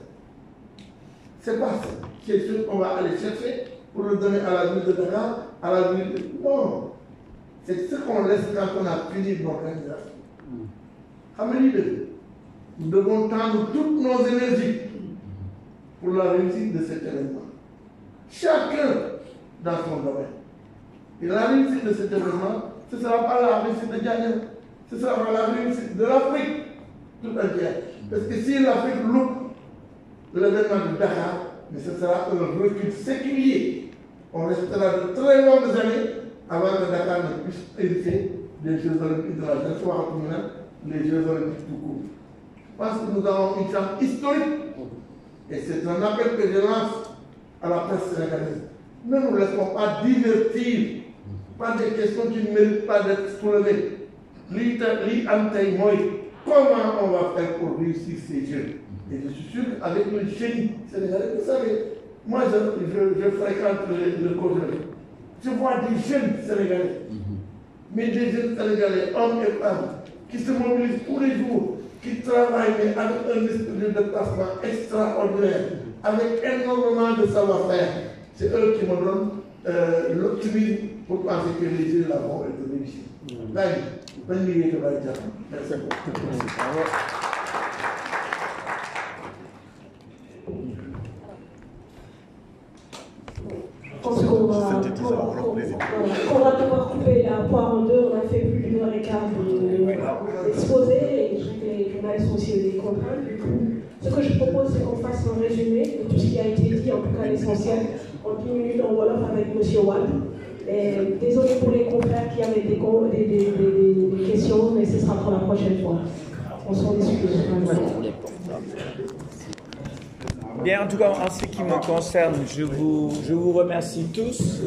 [SPEAKER 17] C'est pas ça. C'est ce qu'on va aller chercher pour le donner à la ville de Dakar, à la ville de... Non. C'est ce qu'on laisse quand on a fini l'organisation. Nous devons tendre toutes nos énergies pour la réussite de cet événement. Chacun dans son domaine. Et la réussite de cet événement, ce ne sera pas la réussite de Diagne, ce sera la réussite de l'Afrique tout entière. Parce que si l'Afrique loupe l'événement de Dakar, mais ce sera un recul séculier. On restera de très longues années avant que Dakar ne puisse hériter des Jeux olympiques de la jeunesse les Jeux Olympiques tout court. Je pense que nous avons une chance historique et c'est un appel que je lance à la presse sénégalaise. Ne nous laissons pas divertir par des questions qui ne méritent pas d'être soulevées. Comment on va faire pour réussir ces Jeux? Et je suis sûr qu'avec le génie sénégalais, vous savez, moi je fréquente le Cotonou. Je vois des jeunes Sénégalais, mais des jeunes Sénégalais, hommes et femmes, qui se mobilisent tous les jours, qui travaillent mais avec un esprit de déplacement extraordinaire, avec énormément de savoir-faire. C'est eux qui me donnent l'optimisme pour penser que les Jeux là vont être réussis. Merci beaucoup.
[SPEAKER 1] Je pense qu'on va devoir couper la poire en deux. On a fait plus d'une heure et quart d'exposé et les journalistes sont aussi des contraintes. Du coup, ce que je propose, c'est qu'on fasse un résumé de tout ce qui a été dit, en tout cas l'essentiel, en 10 minutes en Wolof avec M. Wade. Désolé pour les confrères qui avaient des questions, mais ce sera pour la prochaine fois. On s'en excuse.
[SPEAKER 3] Bien, en tout cas, en ce qui me concerne, je vous remercie tous.